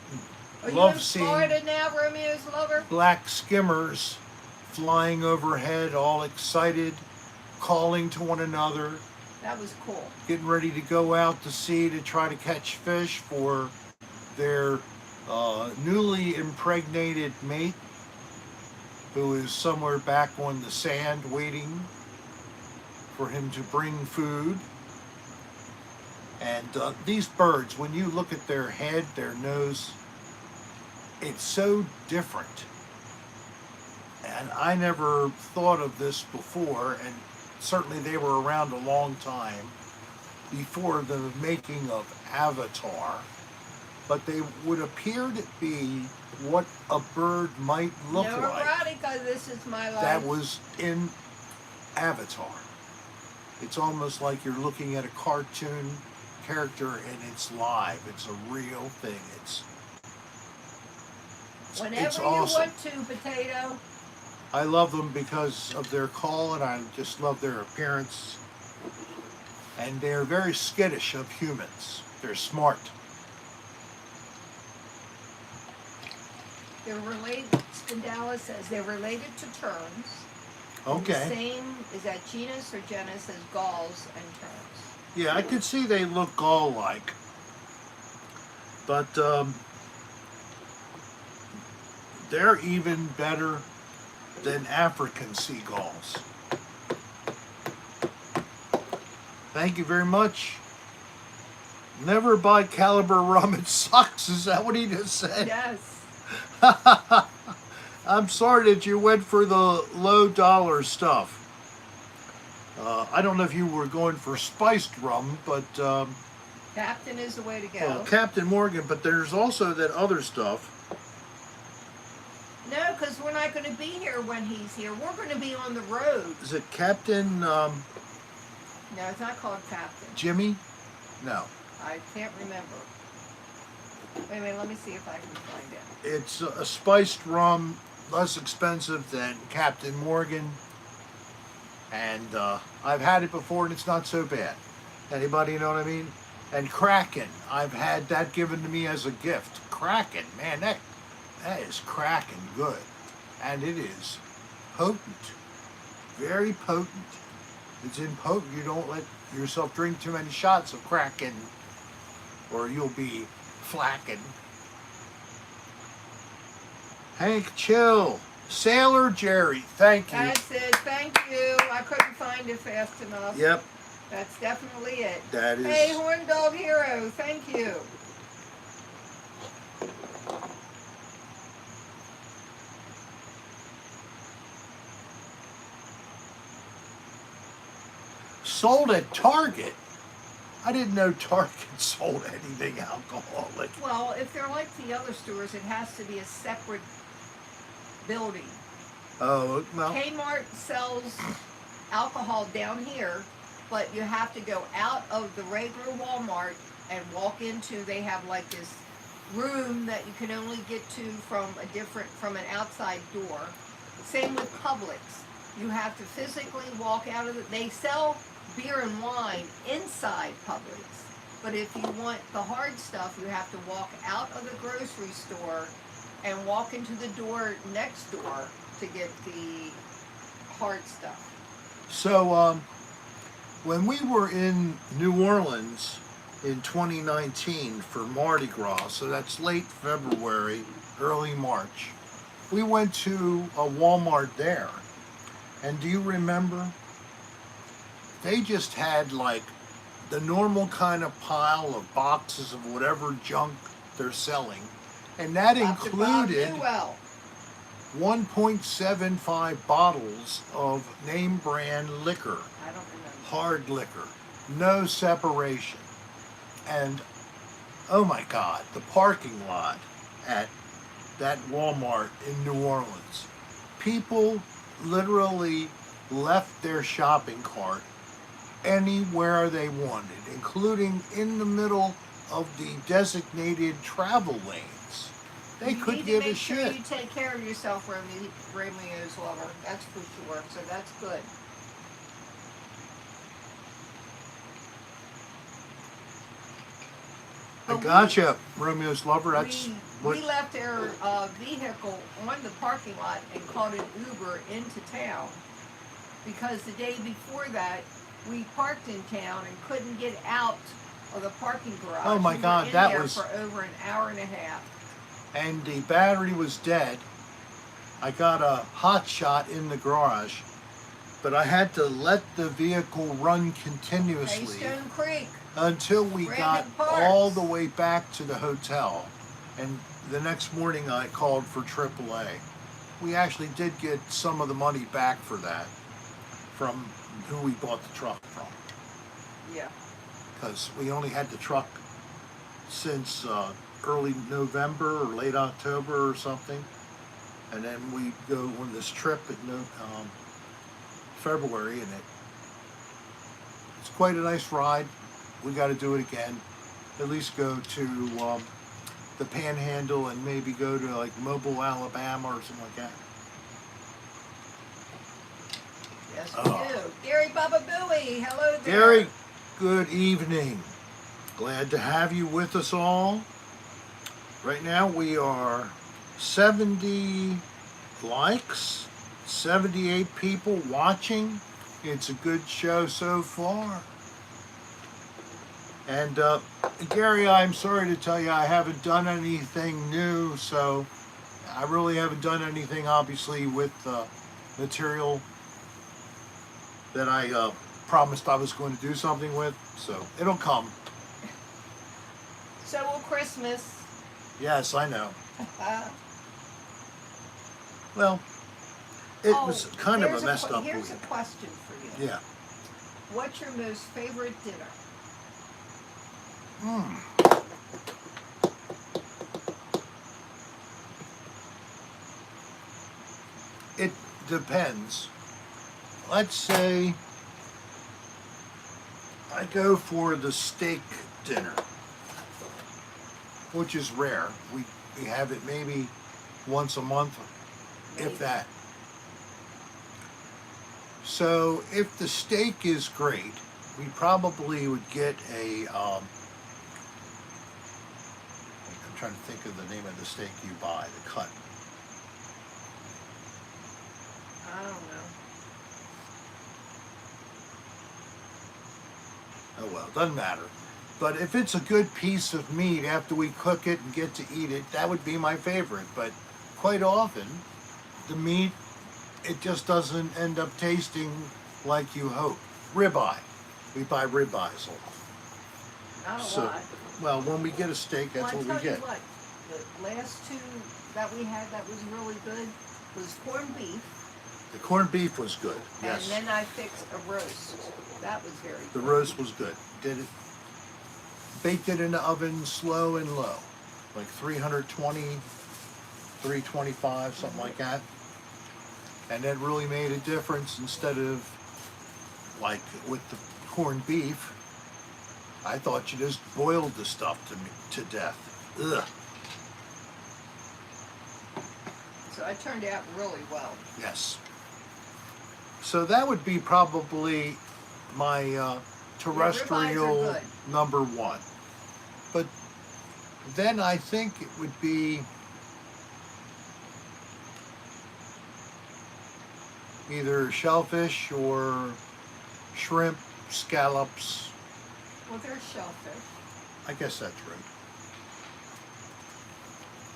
love in seeing Florida now, Romeo's lover? black skimmers flying overhead, all excited, calling to one another, That was cool. getting ready to go out to sea to try to catch fish for their newly impregnated mate, who is somewhere back on the sand waiting for him to bring food. And these birds, when you look at their head, their nose, it's so different. And I never thought of this before, and certainly they were around a long time before the making of Avatar, but they would appear to be what a bird might look No like erotica, This Is My Life. that was in Avatar. It's almost like you're looking at a cartoon character and it's live. It's a real thing. Whenever it's awesome. you want to, Potato. I love them because of their call, and I just love their appearance. And they're very skittish of humans. They're smart. They're related, Spindala says, they're related to terns. The Okay. same, is that genus or genus as galls and terns? Yeah, I could see they look gull-like. But they're even better than African seagulls. Thank you very much. Never buy Caliber rum, it sucks. Is that what he just said? Yes. I'm sorry that you went for the low dollar stuff. I don't know if you were going for spiced rum, but Captain is the way to go. well, Captain Morgan, but there's also that other stuff. No, because we're not going to be here when he's here. We're going to be on the road. Is it Captain No, it's not called Captain. Jimmy? No. I can't remember. Wait a minute, let me see if I can find it. It's a spiced rum, less expensive than Captain Morgan. And I've had it before and it's not so bad. Anybody know what I mean? And Kraken, I've had that given to me as a gift. Kraken, man, that is cracking good. And it is potent. Very potent. It's impotent. You don't let yourself drink too many shots of Kraken or you'll be flacking. Hank, chill. Sailor Jerry, thank you. That's it. Thank you. I couldn't find it fast enough. Yep, That's definitely it. that is. Hey, Horn Dog Hero, thank you. Sold at Target. I didn't know Target sold anything alcoholic. Well, if they're like the other stores, it has to be a separate building. Oh, well, Kmart sells alcohol down here, but you have to go out of the regular Walmart and walk into, they have like this room that you can only get to from an outside door. Same with Publix. You have to physically walk out of they sell beer and wine inside Publix. But if you want the hard stuff, you have to walk out of the grocery store and walk into the door next door to get the hard stuff. so when we were in New Orleans in 2019 for Mardi Gras, so that's late February, early March, we went to a Walmart there. And do you remember? They just had like the normal kind of pile of boxes of whatever junk they're selling. And that Dr. Bob included Newell. 1.75 bottles of name brand liquor, I don't remember. hard liquor, no separation. And oh my God, the parking lot at that Walmart in New Orleans. People literally left their shopping cart anywhere they wanted, including in the middle of the designated travel lanes. They You could need give to a make sure shit. you take care of yourself, Romeo's lover. That's for sure. So that's good. I But gotcha, Romeo's lover. That's we left our vehicle on the parking lot and called an Uber into town because the day before that we parked in town and couldn't get out of the parking garage. Oh my We were God, in that there was- for over an hour and a half. and the battery was dead. I got a hot shot in the garage, but I had to let the vehicle run continuously Stone Creek. until we Brandon got Parks. all the way back to the hotel. And the next morning I called for AAA. We actually did get some of the money back for that from who we bought the truck from, Yeah. because we only had the truck since early November or late October or something. And then we go on this trip in February, and it's quite a nice ride. We got to do it again. At least go to the Panhandle and maybe go to like Mobile, Alabama or something like that. Yes, we do. Gary Baba Booey. Hello there. Gary, good evening. Glad to have you with us all. Right now we are 70 likes, 78 people watching. It's a good show so far. And Gary, I'm sorry to tell you I haven't done anything new, so I really haven't done anything obviously with material that I promised I was going to do something with, so it'll come. So will Christmas. Yes, I know. Well, it was kind of a messed up Here's week. a question for you. Yeah. What's your most favorite dinner? It depends. Let's say I go for the steak dinner, which is rare. We have it maybe once a month, if that. So if the steak is great, we probably would get a, I'm trying to think of the name of the steak you buy, the cut. I don't know. Oh well, doesn't matter. But if it's a good piece of meat after we cook it and get to eat it, that would be my favorite. But quite often, the meat, it just doesn't end up tasting like you hope. Ribeye. We buy ribeyes. Not a So, lot. well, when we get a steak, that's Well, what I we tell get. you what, the last two that we had that was really good was corned beef. The corned beef was good, yes. And then I fixed a roast. That was very The good. roast was good. Did it, baked it in the oven slow and low, like 320, 325, something like that. And that really made a difference. Instead of like with the corned beef, I thought you just boiled the stuff to death. Ugh. So it turned out really well. Yes. So that would be probably my terrestrial good. number one. But then I think it would be either shellfish or shrimp, scallops. Well, there's shellfish. I guess that's right.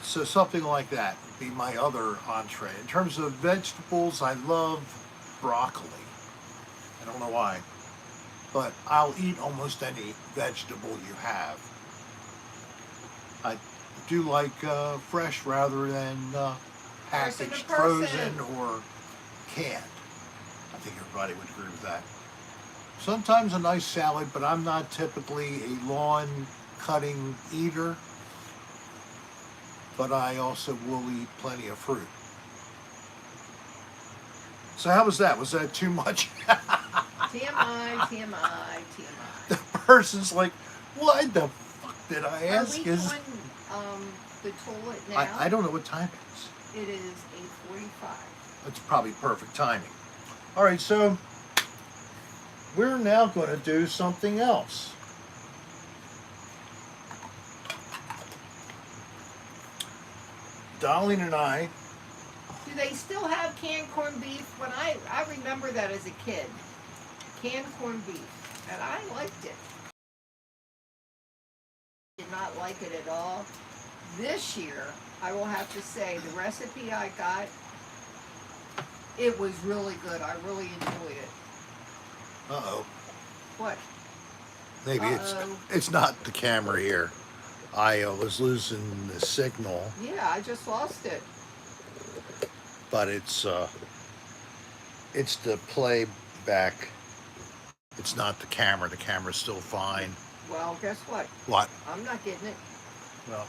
So something like that would be my other entree. In terms of vegetables, I love broccoli. I don't know why, but I'll eat almost any vegetable you have. I do like fresh rather than Person to packaged, person. frozen, or canned. I think everybody would agree with that. Sometimes a nice salad, but I'm not typically a lawn cutting eater. but I also will eat plenty of fruit. So how was that? Was that too much? TMI, TMI, TMI. The person's like, why the fuck did I Are ask? we doing the toilet now? I don't know what time it is. It is 8:45. That's probably perfect timing. All right, so we're now going to do something else. Dolline and I. Do they still have canned corned beef? When I remember that as a kid. Canned corned beef. And I liked it. Did not like it at all. This year, I will have to say, the recipe I got, it was really good. I really enjoyed it. Uh-oh. What? Maybe it's not the camera here. I was losing the signal, Yeah, I just lost it. but it's the playback. It's not the camera. The camera's still fine. Well, guess what? What? I'm not getting it. Well,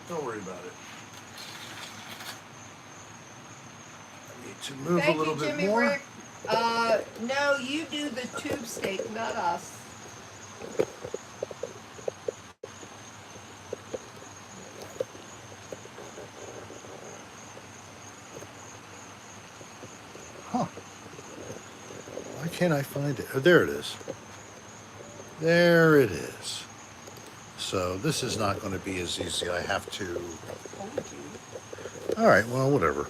don't worry about it. I need to move Thank a little you, bit Jimmy more. Rick. No, you do the tube steak, not us. Huh. Why can't I find it? Oh, there it is. There it is. So this is not going to be as easy. I have to... Told you. All right, well, whatever.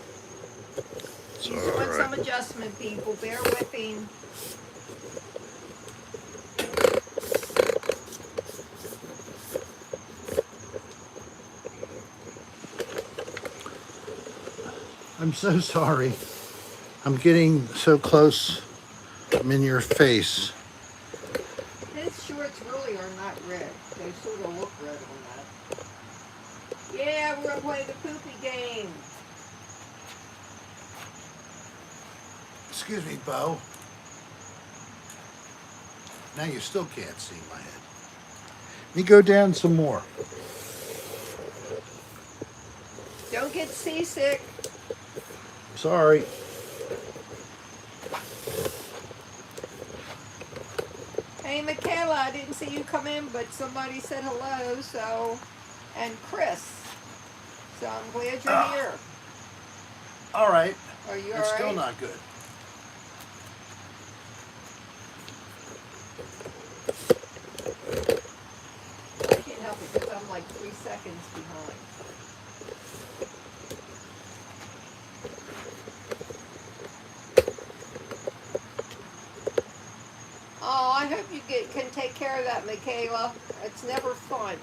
It's He's all doing right. some adjustment, people. Bear with him. I'm so sorry. I'm getting so close. I'm in your face. His shorts really are not red. They sort of look red on that. Yeah, we're going to play the poopy game. Excuse me, Bo. Now you still can't see my head. Let me go down some more. Don't get seasick. Sorry. Hey, Michaela, I didn't see you come in, but somebody said hello, so... And Chris. So I'm glad you're here. All right. Are you all It's right? still not good. I can't help it because I'm like 3 seconds behind. Oh, I hope you can take care of that, Michaela. It's never fun.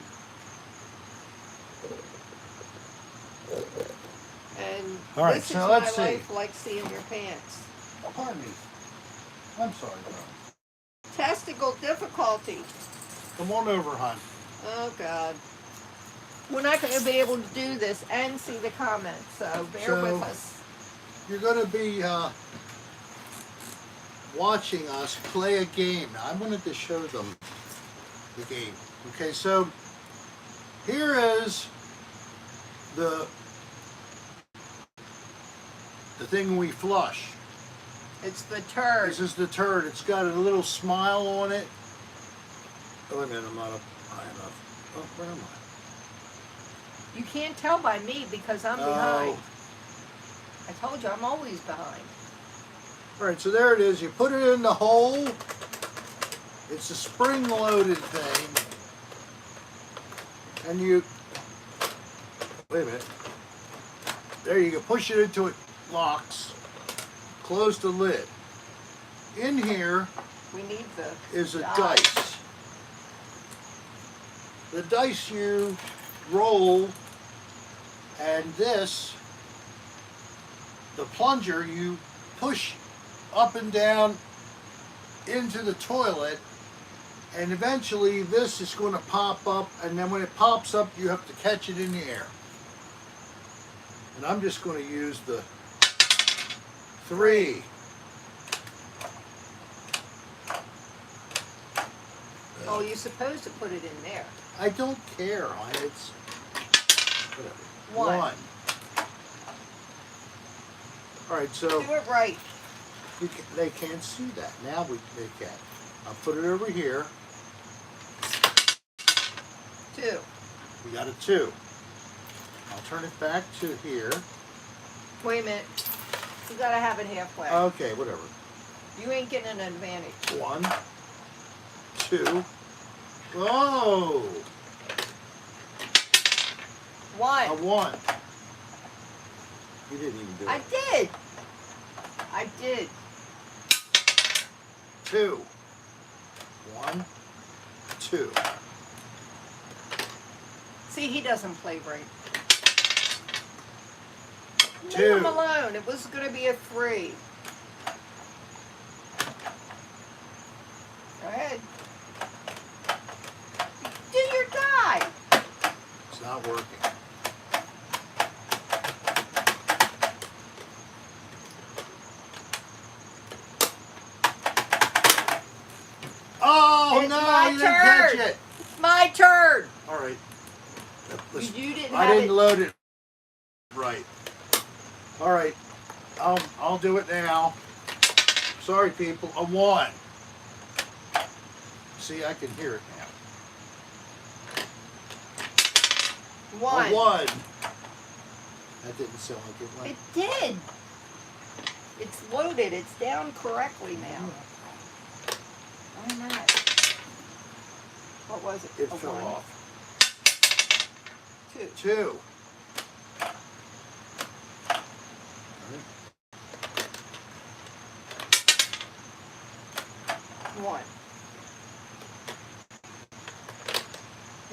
And All right, this so is let's my see. life like seeing your pants. Pardon me. I'm sorry, bro. Testicle difficulty. Come on over, hon. Oh, God. We're not going to be able to do this and see the comments, so bear with us. You're going to be watching us play a game. Now, I wanted to show them the game. Okay, so here is the thing we flush. It's the turd. This is the turd. It's got a little smile on it. Oh, wait a minute, I'm not up high enough. Oh, where am I? You can't tell by me because I'm behind. I told you, I'm always behind. All right, so there it is. You put it in the hole. It's a spring-loaded thing. And you, wait a minute. There you go. Push it into it. Locks. Close the lid. In here We need the is a dice. The dice you roll, and this, the plunger, you push up and down into the toilet, and eventually this is going to pop up, and then when it pops up you have to catch it in the air. And I'm just going to use the 3. Oh, you're supposed to put it in there. I don't care. It's Whatever. One. All right, so Do it right. they can't see that. Now they can. I'll put it over here. 2. We got a 2. I'll turn it back to here. Wait a minute. You gotta have it halfway. Okay, whatever. You ain't getting an advantage. 1, 2. Oh, 1. a 1. You didn't even do it. I did. I did. 2. 1, 2. See, he doesn't play right. Leave 2. him alone. It was going to be a 3. Go ahead. Do your die. It's not working. Oh, It's no, my you didn't catch turn. it. It's my turn. All right. Listen, You didn't I have didn't it. load it right. All right. I'll do it now. Sorry, people. A 1. See, I can hear it now. 1. A 1. That didn't sound like it went. It did. It's loaded. It's down correctly now. Why not? What was it? It A fell 1? off. 2. 2. One.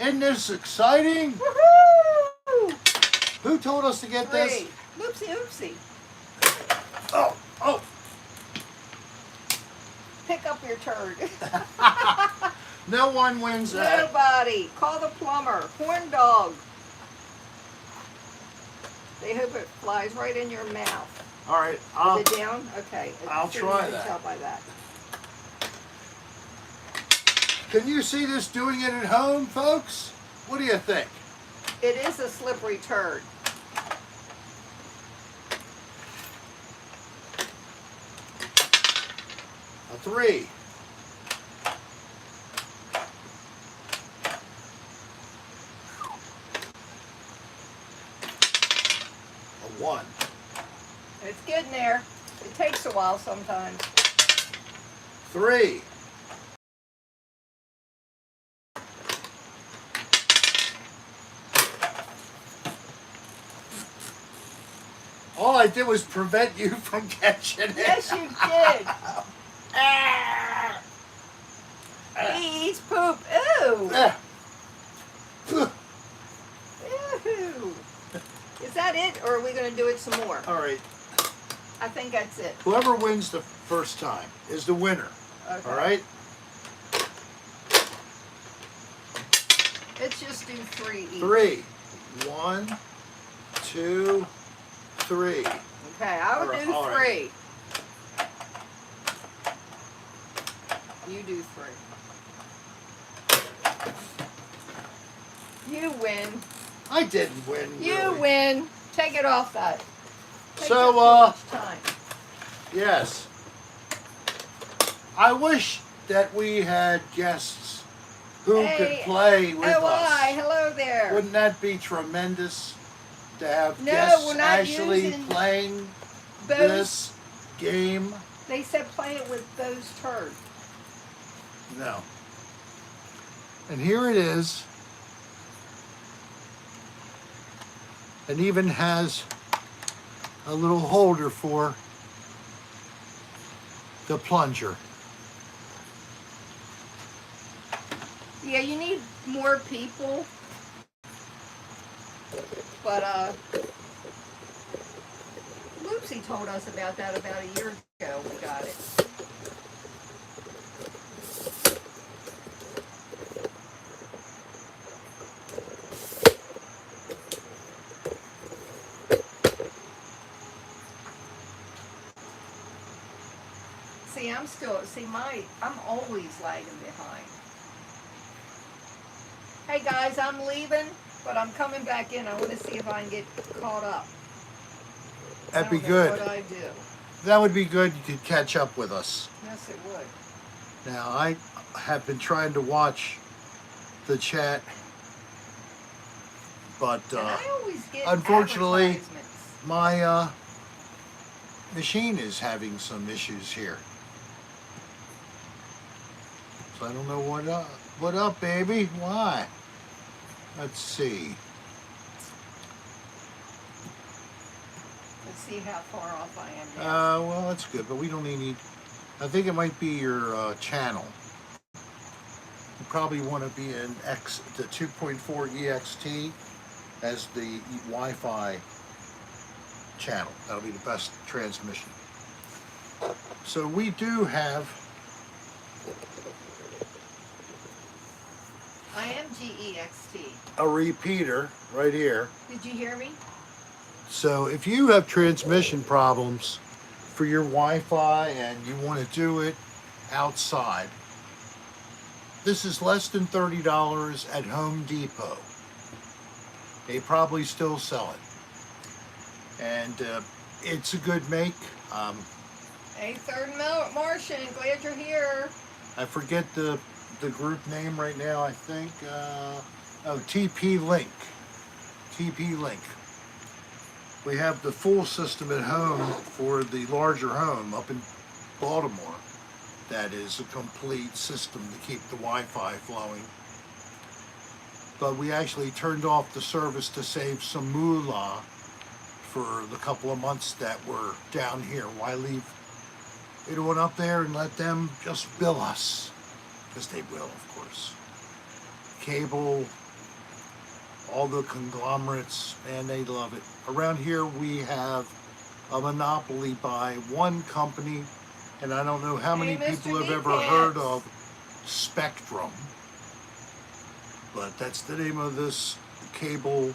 Isn't this exciting? Woohoo! Who told us to get 3. this? Oopsie, oopsie. Oh. Pick up your turd. No one wins that. Nobody. Call the plumber. Horn dog. They hope it flies right in your mouth. All right. Is it down? Okay. I'll So you try can that. tell by that. Can you see this doing it at home, folks? What do you think? It is a slippery turd. A 3. A 1. It's getting there. It takes a while sometimes. 3. All I did was prevent you from catching it. Yes, you did. He eats poop. Ooh. Ooh. Is that it, or are we going to do it some more? All right. I think that's it. Whoever wins the first time is the winner. Okay. All right? Let's just do 3 each. 3. 1, 2, 3. Okay, I would do All 3. right. You do 3. You win. I didn't win. You really. win. Take it off that. Takes So, up too much time. Yes. I wish that we had guests who could play with oh, us. hello there. Wouldn't that be tremendous to have No, guests we're not actually using playing Those, this game? they said play it with those turds. No. And here it is. It even has a little holder for the plunger. Yeah, you need more people. But, Loopsy told us about that about a year ago. We got it. See, I'm always lagging behind. Hey guys, I'm leaving. But I'm coming back in. I want to see if I can get caught up. I That'd be don't know good. what I do. That would be good. You could catch up with us. Yes, it would. Now, I have been trying to watch the chat, but And I always get unfortunately, advertisements. my machine is having some issues here. So I don't know what up. What up, baby? Why? Let's see. Let's see how far off I am now. Well, that's good, but we don't need. I think it might be your channel. You probably want to be in the 2.4 EXT as the Wi-Fi channel. That'll be the best transmission. So we do have. I am GEXT. A repeater right here. Did you hear me? So if you have transmission problems for your Wi-Fi and you want to do it outside, this is less than $30 at Home Depot. They probably still sell it. And it's a good make. Hey, Third Martian, glad you're here. I forget the group name right now, I think. TP Link. TP Link. We have the full system at home for the larger home up in Baltimore. That is a complete system to keep the Wi-Fi flowing. But we actually turned off the service to save some moolah for the couple of months that we're down here. Why leave it on up there and let them just bill us? Because they will, of course. Cable, all the conglomerates, man, they love it. Around here we have a monopoly by one company, and I don't know how many Hey, people Mr. have ever Meatheads. heard of Spectrum, but that's the name of this cable.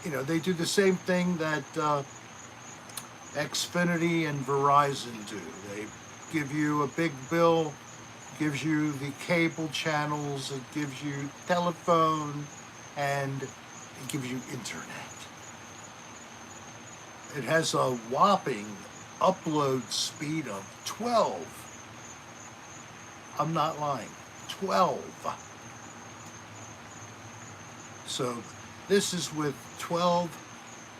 You know, they do the same thing that Xfinity and Verizon do. They give you a big bill, gives you the cable channels, it gives you telephone, and it gives you internet. It has a whopping upload speed of 12. I'm not lying. 12. So this is with 12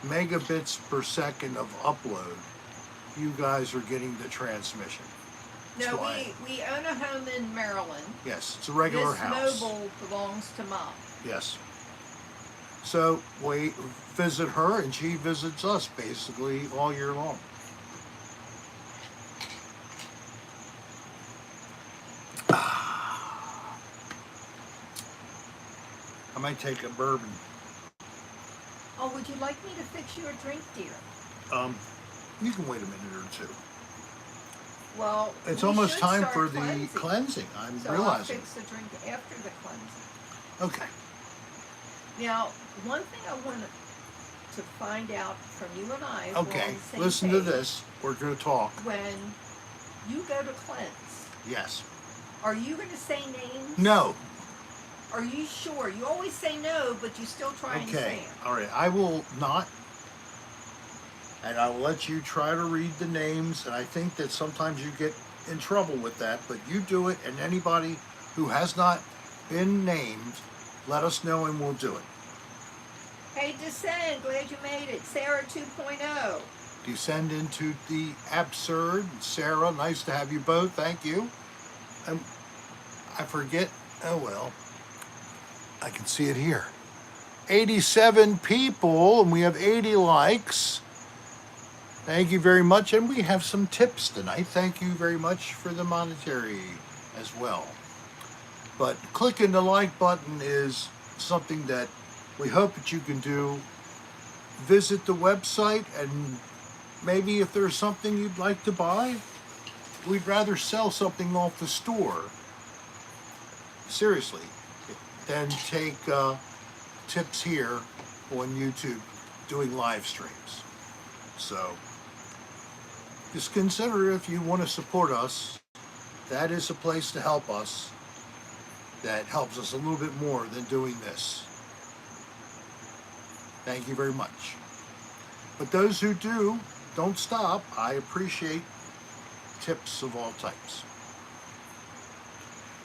megabits per second of upload. You guys are getting the transmission. No, That's we own a home in Maryland. Yes, it's a regular This house. mobile belongs to Mom. Yes. So we visit her and she visits us basically all year long. I might take a bourbon. Oh, would you like me to fix you a drink, dear? You can wait a minute or two. Well, It's we almost should time start for the cleansing. cleansing. I'm So realizing. I'll fix the drink after the cleansing. Okay. Now, one thing I want to find out from you and I. If we're on Okay. the same Listen to page, this. We're going to talk. When you go to cleanse, Yes. are you going to say names? No. Are you sure? You always say no, but you still try and say Okay. it. All right. I will not. And I will let you try to read the names. And I think that sometimes you get in trouble with that. But you do it. And anybody who has not been named, let us know and we'll do it. Hey, Descend, glad you made it. Sarah 2.0. Descend into the absurd. Sarah, nice to have you both. Thank you. I forget. Oh, well. I can see it here. 87 people, and we have 80 likes. Thank you very much. And we have some tips tonight. Thank you very much for the monetary as well. But clicking the like button is something that we hope that you can do. Visit the website, and maybe if there's something you'd like to buy, we'd rather sell something off the store, seriously, than take tips here on YouTube doing live streams. So just consider, if you want to support us, that is a place to help us. That helps us a little bit more than doing this. Thank you very much. But those who do, don't stop. I appreciate tips of all types.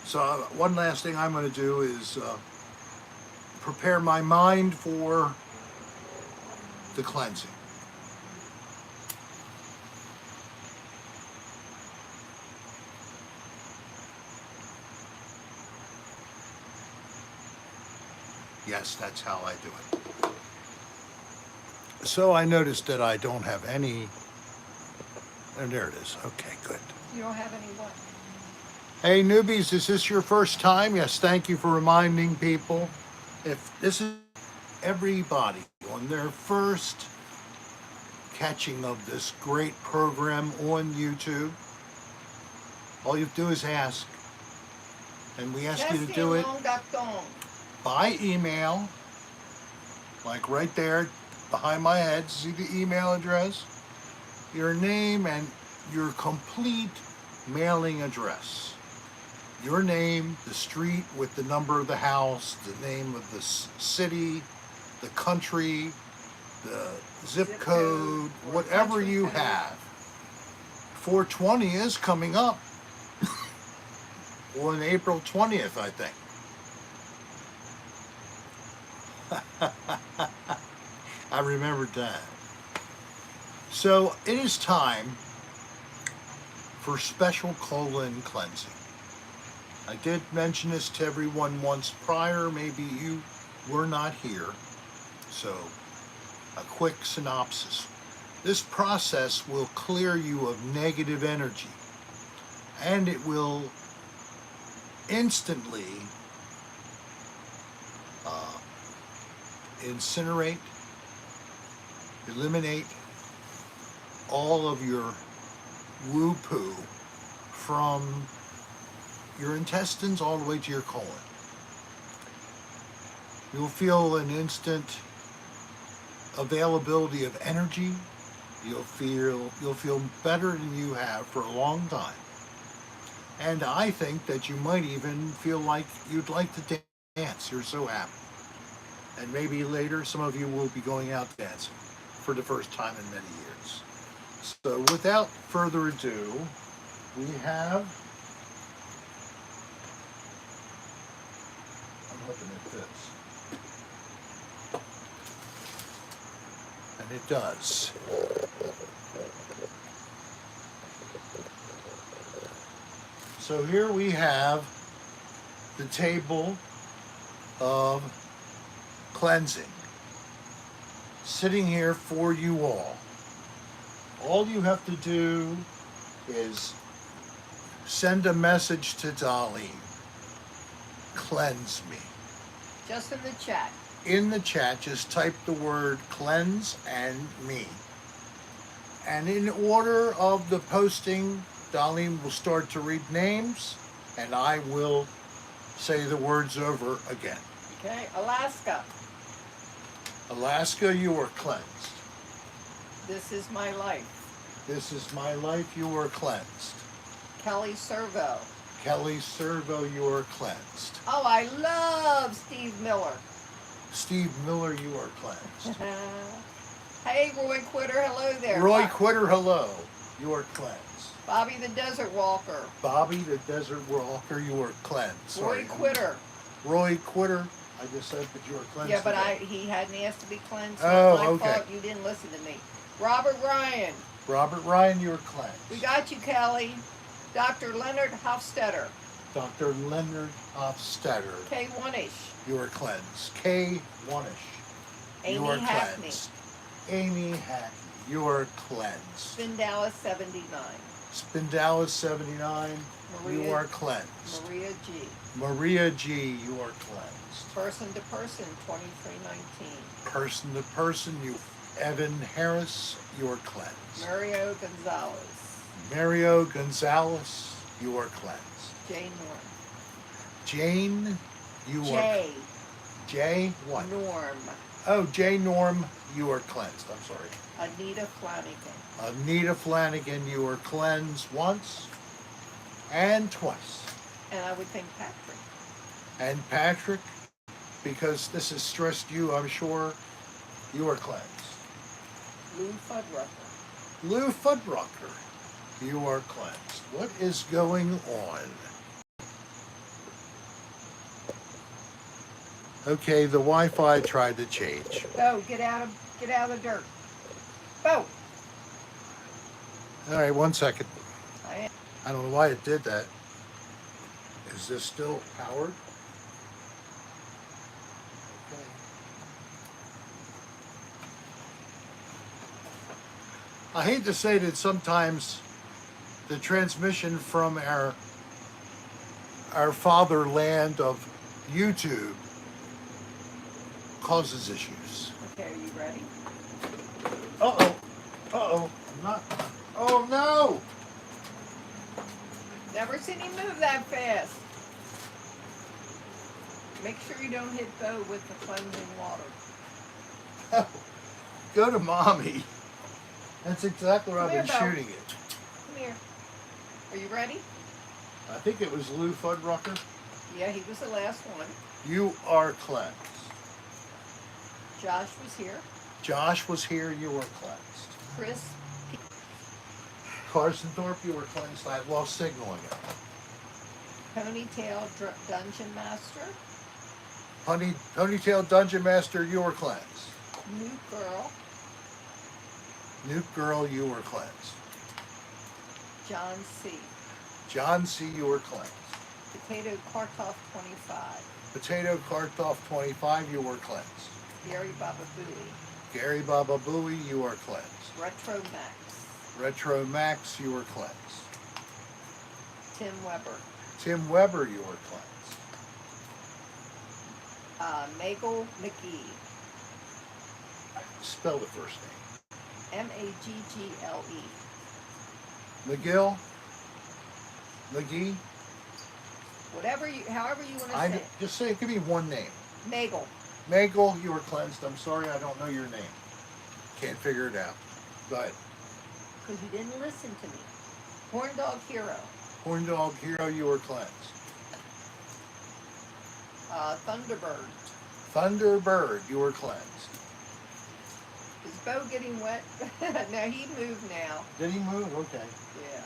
So one last thing I'm going to do is prepare my mind for the cleansing. Yes, that's how I do it. So I noticed that I don't have any. And there it is. Okay, good. You don't have any what? Hey newbies, is this your first time? Yes, thank you for reminding people. If this is everybody on their first catching of this great program on YouTube, all you do is ask. And we ask you to do it by email, like right there behind my head. See the email address? Your name and your complete mailing address. Your name, the street with the number of the house, the name of the city, the country, the zip code, whatever you have. 420 is coming up on April 20th, I think. I remembered that. So it is time for special colon cleansing. I did mention this to everyone once prior. Maybe you were not here. So a quick synopsis. This process will clear you of negative energy, and it will instantly incinerate, eliminate all of your woo-poo from your intestines all the way to your colon. You'll feel an instant availability of energy. You'll feel better than you have for a long time. And I think that you might even feel like you'd like to dance. You're so happy. And maybe later some of you will be going out dancing for the first time in many years. So without further ado, we have, I'm hoping it fits. And it does. So here we have the table of cleansing sitting here for you all. All you have to do is send a message to Dolline. Cleanse me. Just in the chat. In the chat, just type the word cleanse and me. And in order of the posting, Dolline will start to read names, and I will say the words over again. Okay, Alaska. Alaska, you are cleansed. This is my life. This is my life, you are cleansed. Kelly Servo. Kelly Servo, you are cleansed. Oh, I love Steve Miller. Steve Miller, you are cleansed. Hey, Roy Quitter, hello there. Roy Quitter, hello, you are cleansed. Bobby the Desert Walker. Bobby the Desert Walker, you are cleansed. Roy Quitter. Roy Quitter, I just said that you are cleansed. Yeah, but he hadn't asked to be cleansed. So oh, my okay. fault you didn't listen to me. Robert Ryan. Robert Ryan, you are cleansed. We got you, Kelly. Dr. Leonard Hofstetter. Dr. Leonard Hofstetter. K. One-ish. You are cleansed. K. One-ish. Amy you are Hackney. Cleansed. Amy Hackney. You are cleansed. Spin Dallas 79. Spin Dallas 79. Maria, you are cleansed. Maria G. Maria G. You are cleansed. Person to person 2319. Person to person, you. Evan Harris, you are cleansed. Mario Gonzalez. Mario Gonzalez, you are cleansed. Jay Norm. Jane, you Jay. are. Jay what? Norm. Oh, Jay Norm, you are cleansed. I'm sorry. Anita Flanagan. Anita Flanagan, you are cleansed once and twice. And I would think Patrick. And Patrick, because this has stressed you, I'm sure, you are cleansed. Lou Fuddrucker. Lou Fuddrucker, you are cleansed. What is going on? Okay, the Wi-Fi tried to change. Bo, get out of the dirt. Bo. All right, 1 second. I I don't know why it did that. Is this still powered? Okay. I hate to say that sometimes the transmission from our fatherland of YouTube causes issues. Okay, are you ready? Uh-oh. Uh-oh. I'm not. Oh, no! Never seen him move that fast. Make sure you don't hit Bo with the cleansing water. Go to mommy. That's exactly where I've Come been here, Bo. shooting it. Come here. Are you ready? I think it was Lou Fuddrucker. Yeah, he was the last one. You are cleansed. Josh was here. Josh was here. You were cleansed. Chris. Carson Thorpe, you were cleansed. I lost signal again. Ponytail Dungeon Master. Ponytail Dungeon Master, you were cleansed. New Girl. Nuke Girl, you were cleansed. John C. John C, you were cleansed. Potato Kartoff 25. Potato Kartoff 25, you were cleansed. Gary Baba Booey. Gary Baba Booey, you are cleansed. Retro Max. Retro Max, you are cleansed. Tim Weber. Tim Weber, you are cleansed. Magel McGee. Spell the first name. Maggle. McGill? McGee? However you want to say it. Just say, give me one name. Magel. Magel, you are cleansed. I'm sorry, I don't know your name. Can't figure it out. Go ahead. Because you didn't listen to me. Horn Dog Hero. Horn Dog Hero, you are cleansed. Thunderbird. Thunderbird, you are cleansed. Is Bo getting wet? No, he moved now. Did he move? Okay. Yeah.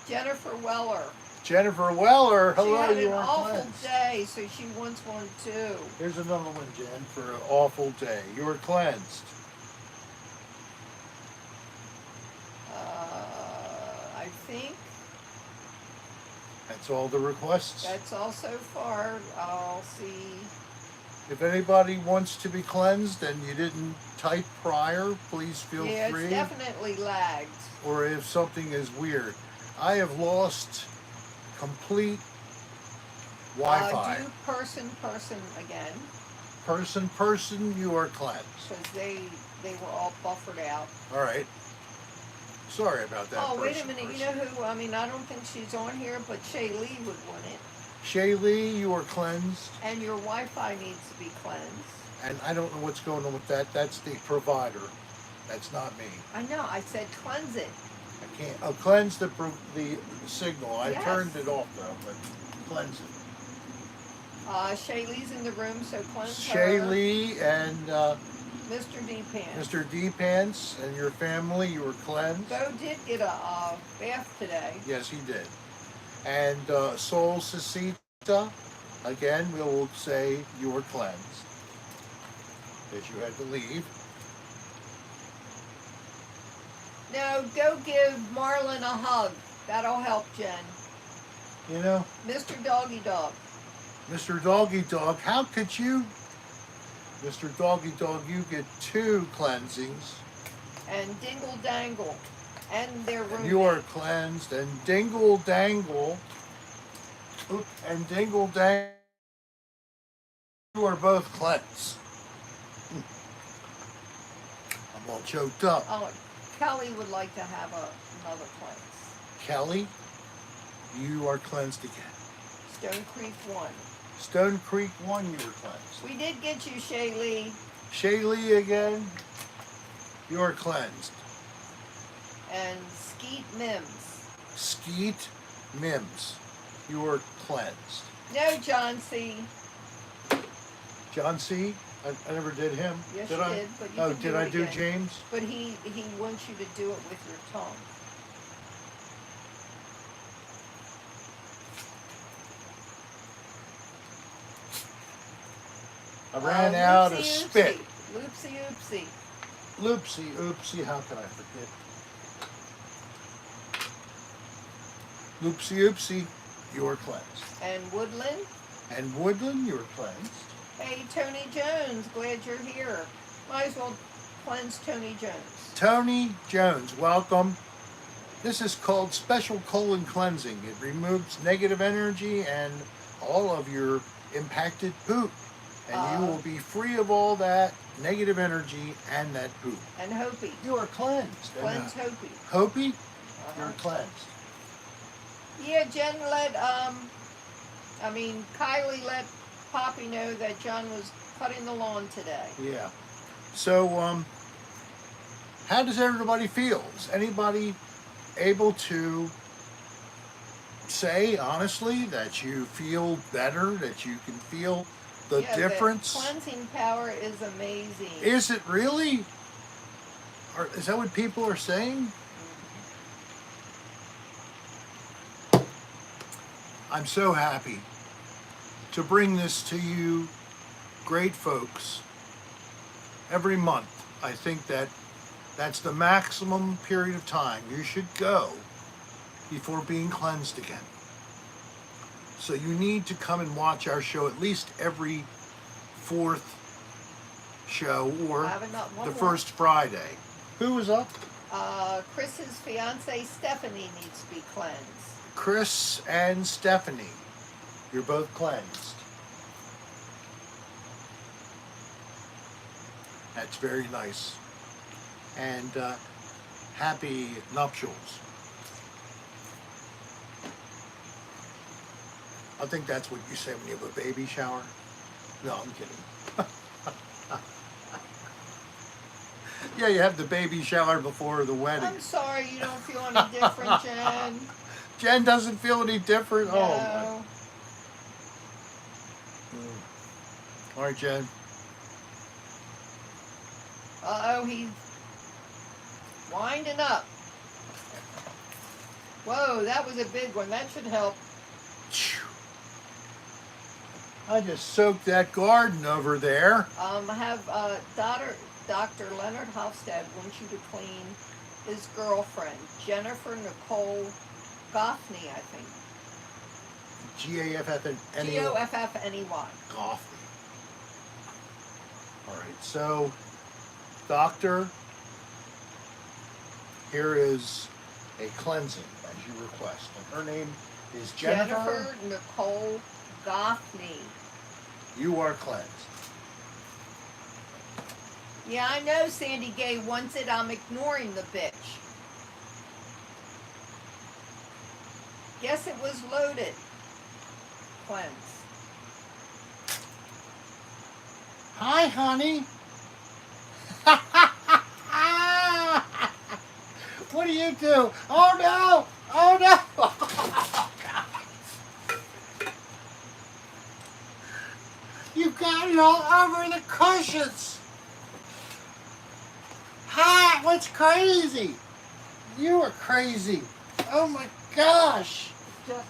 Jennifer Weller. Jennifer Weller, hello, she had you an are awful cleansed. day, so she wants one too. Here's another one, Jen, for an awful day. You are cleansed. I think That's all the requests. that's all so far. I'll see. If anybody wants to be cleansed and you didn't type prior, please feel Yeah, free. it's definitely lagged. Or if something is weird. I have lost complete Wi-Fi. Do person again, Person, you are cleansed. because they were all buffered out. All right. Sorry about that. Oh, wait a minute. You know who? I mean, I don't think she's on here, but Shay Lee would want it. Shay Lee, you are cleansed. And your Wi-Fi needs to be cleansed. And I don't know what's going on with that. That's the provider. That's not me. I know. I said cleanse it. I can't. I'll cleanse the signal. I Yes. turned it off though, but cleanse it. Shay Lee's in the room, so cleanse Shay her. Lee and Mr. D Pan. Mr. D Pants and your family, you were cleansed. Bo did get a bath today. Yes, he did. And Soul Cecita, again, we will say you were cleansed. That you had to leave. No, go give Marlon a hug. That'll help, Jen. You know, Mr. Doggy Dog. Mr. Doggy Dog, how could you? Mr. Doggy Dog, you get 2 cleansings. And Dingle Dangle. And their roommate. And you are cleansed. And Dingle Dangle. And Dingle Dangle. You are both cleansed. I'm all choked up. Oh, Kelly would like to have another cleanse. Kelly, you are cleansed again. Stone Creek 1. Stone Creek 1, you were cleansed. We did get you, Shay Lee. Shay Lee again, you are cleansed. And Skeet Mims. Skeet Mims, you are cleansed. No, John C. John C., I never did him. Yes, did you I? did, but you Oh, can did do I it do again. James? But he wants you to do it with your tongue. I ran out of spit. Loopsy oopsie. Loopsy oopsie, how can I forget? Loopsy oopsie, you're cleansed. And Woodland. And Woodland, you're cleansed. Hey, Tony Jones, glad you're here. Might as well cleanse Tony Jones. Tony Jones, welcome. This is called special colon cleansing. It removes negative energy and all of your impacted poop. And you will be free of all that negative energy and that poop. And Hopi. You are cleansed. Cleanse Hopi. Hopi, you're cleansed. Yeah, Jen Kylie let Poppy know that John was cutting the lawn today. Yeah. So, how does everybody feel? Is anybody able to say honestly that you feel better, that you can feel the difference? The cleansing power is amazing. Is it really? Or is that what people are saying? I'm so happy to bring this to you, great folks, every month. I think that's the maximum period of time you should go before being cleansed again. So you need to come and watch our show at least every fourth show or the first Friday. Who was up? Chris's fiance Stephanie needs to be cleansed. Chris and Stephanie, you're both cleansed. That's very nice. And happy nuptials. I think that's what you say when you have a baby shower. No, I'm kidding. Yeah, you have the baby shower before the wedding. I'm sorry you don't feel any different, Jen. Jen doesn't feel any different? No. Oh. All right, Jen. Uh-oh, he's winding up. Whoa, that was a big one. That should help. I just soaked that garden over there. I have Dr. Leonard Hofstad wants you to clean his girlfriend, Jennifer Nicole Goffney, I think. G-A-F-F-N-E-Y. G-O-F-F-N-E-Y. Goffney. All right, so, doctor, here is a cleansing as you request. And her name is Jennifer Nicole Goffney. You are cleansed. Yeah, I know Sandy Gay wants it. I'm ignoring the bitch. Guess it was loaded. Cleanse. Hi, honey. What do you do? Oh, no. Oh, no. You got it all over the cushions. Hi, what's crazy? You are crazy. Oh my gosh. Just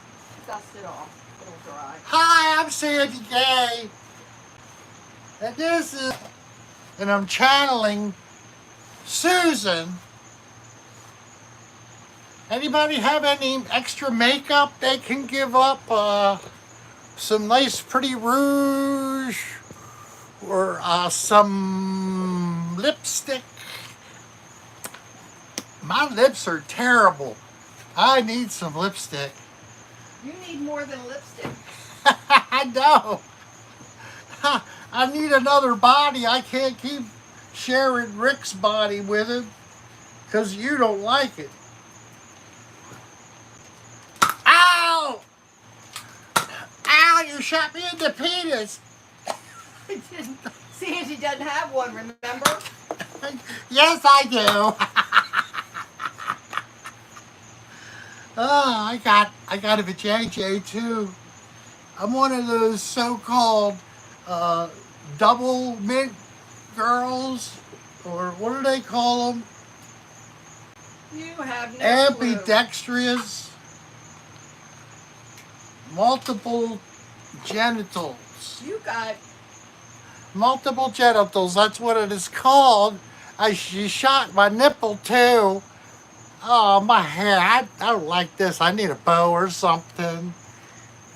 dust it off. It'll dry. Hi, I'm Sandy Gay. And this is, and I'm channeling Susan. Anybody have any extra makeup they can give up? Some nice pretty rouge or some lipstick. My lips are terrible. I need some lipstick. You need more than lipstick. I know. I need another body. I can't keep sharing Rick's body with him because you don't like it. Ow! Ow, you shot me in the penis. Sandy doesn't have one, remember? Yes, I do. Oh, I got a vajayjay too. I'm one of those so-called double mint girls, or what do they call them? You have no clue. Ambidextrous, multiple genitals. You got Multiple genitals, that's what it is called. She shot my nipple too. Oh, my hair, I don't like this. I need a bow or something.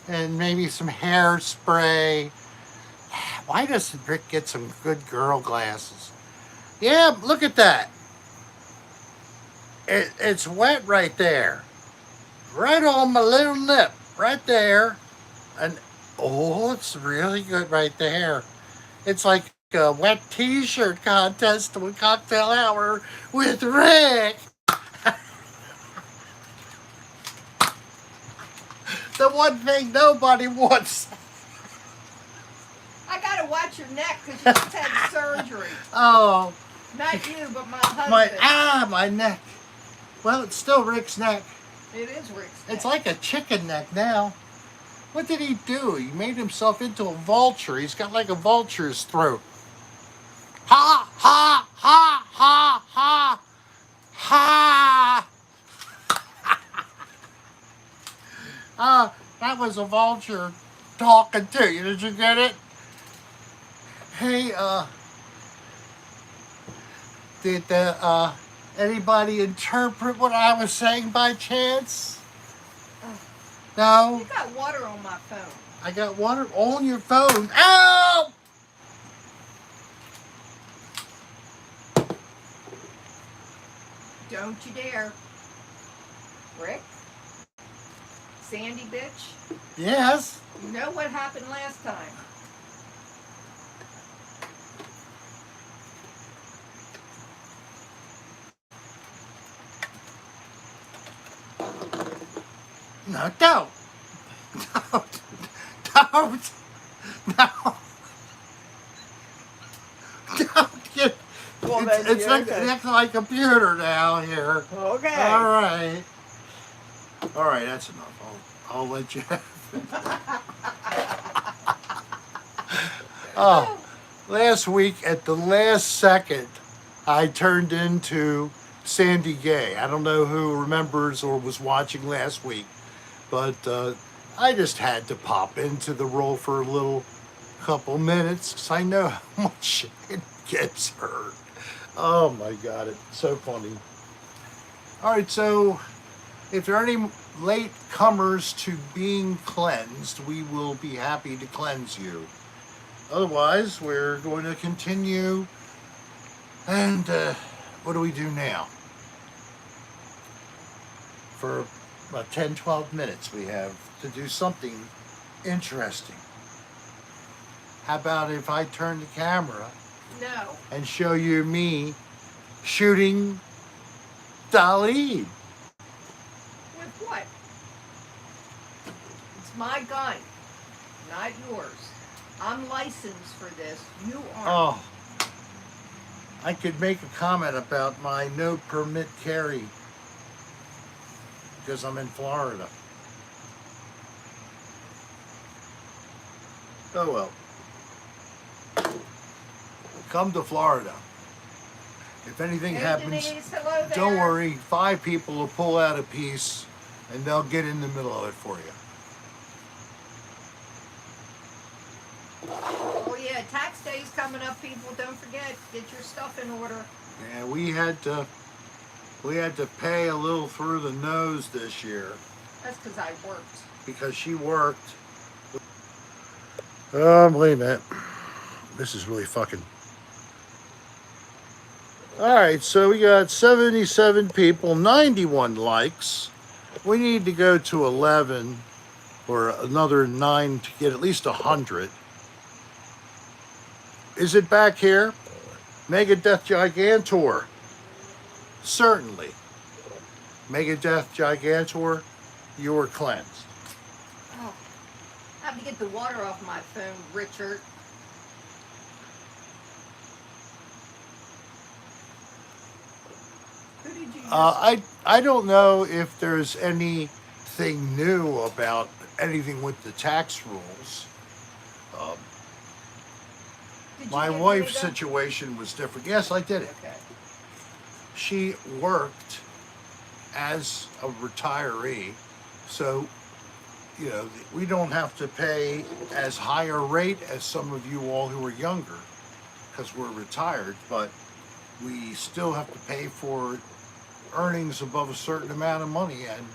And maybe some hairspray. Why doesn't Rick get some good girl glasses? Yeah, look at that. It's wet right there. Right on my little lip. Right there. And, oh, it's really good right there. It's like a wet t-shirt contest with cocktail hour with Rick. The one thing nobody wants. I gotta watch your neck because you just had surgery. Oh. Not you, but my husband. My neck. Well, it's still Rick's neck. It is Rick's neck. It's like a chicken neck now. What did he do? He made himself into a vulture. He's got like a vulture's throat. Ha, ha, ha, ha, ha, ha. That was a vulture talking to you. Did you get it? Hey, did anybody interpret what I was saying by chance? No? You got water on my phone. I got water on your phone. Ow! Don't you dare. Rick? Sandy bitch? Yes? You know what happened last time. No, don't. Don't. Don't. No. Don't get. Well, It's like my computer now here. Okay. All right. All right, that's enough. I'll let you have it. Oh, last week at the last second, I turned into Sandy Gay. I don't know who remembers or was watching last week, but I just had to pop into the role for a little couple minutes because I know how much it gets hurt. Oh my God, it's so funny. All right, so if there are any late comers to being cleansed, we will be happy to cleanse you. Otherwise, we're going to continue. And what do we do now? For about 10, 12 minutes, we have to do something interesting. How about if I turn the camera No. and show you me shooting Dolline? With what? It's my gun, not yours. I'm licensed for this. You aren't. Oh, I could make a comment about my no permit carry because I'm in Florida. Oh well. Come to Florida. If anything Hey, happens, Denise, hello there. don't worry. 5 people will pull out a piece and they'll get in the middle of it for you. Oh yeah, tax day's coming up, people. Don't forget, get your stuff in order. Yeah, we had to pay a little through the nose this year That's because I worked. because she worked. Oh, wait a minute. This is really fucking. All right, so we got 77 people, 91 likes. We need to go to 11 or another 9 to get at least 100. Is it back here? Megadeth Gigantor. Certainly. Megadeth Gigantor, you are cleansed. Oh, I have to get the water off my phone, Richard. Who did you use? I don't know if there's anything new about anything with the tax rules. Did My you get wife's Vega? situation was different. Yes, I did it. Okay. She worked as a retiree, so you know we don't have to pay as high a rate as some of you all who are younger because we're retired, but we still have to pay for earnings above a certain amount of money, and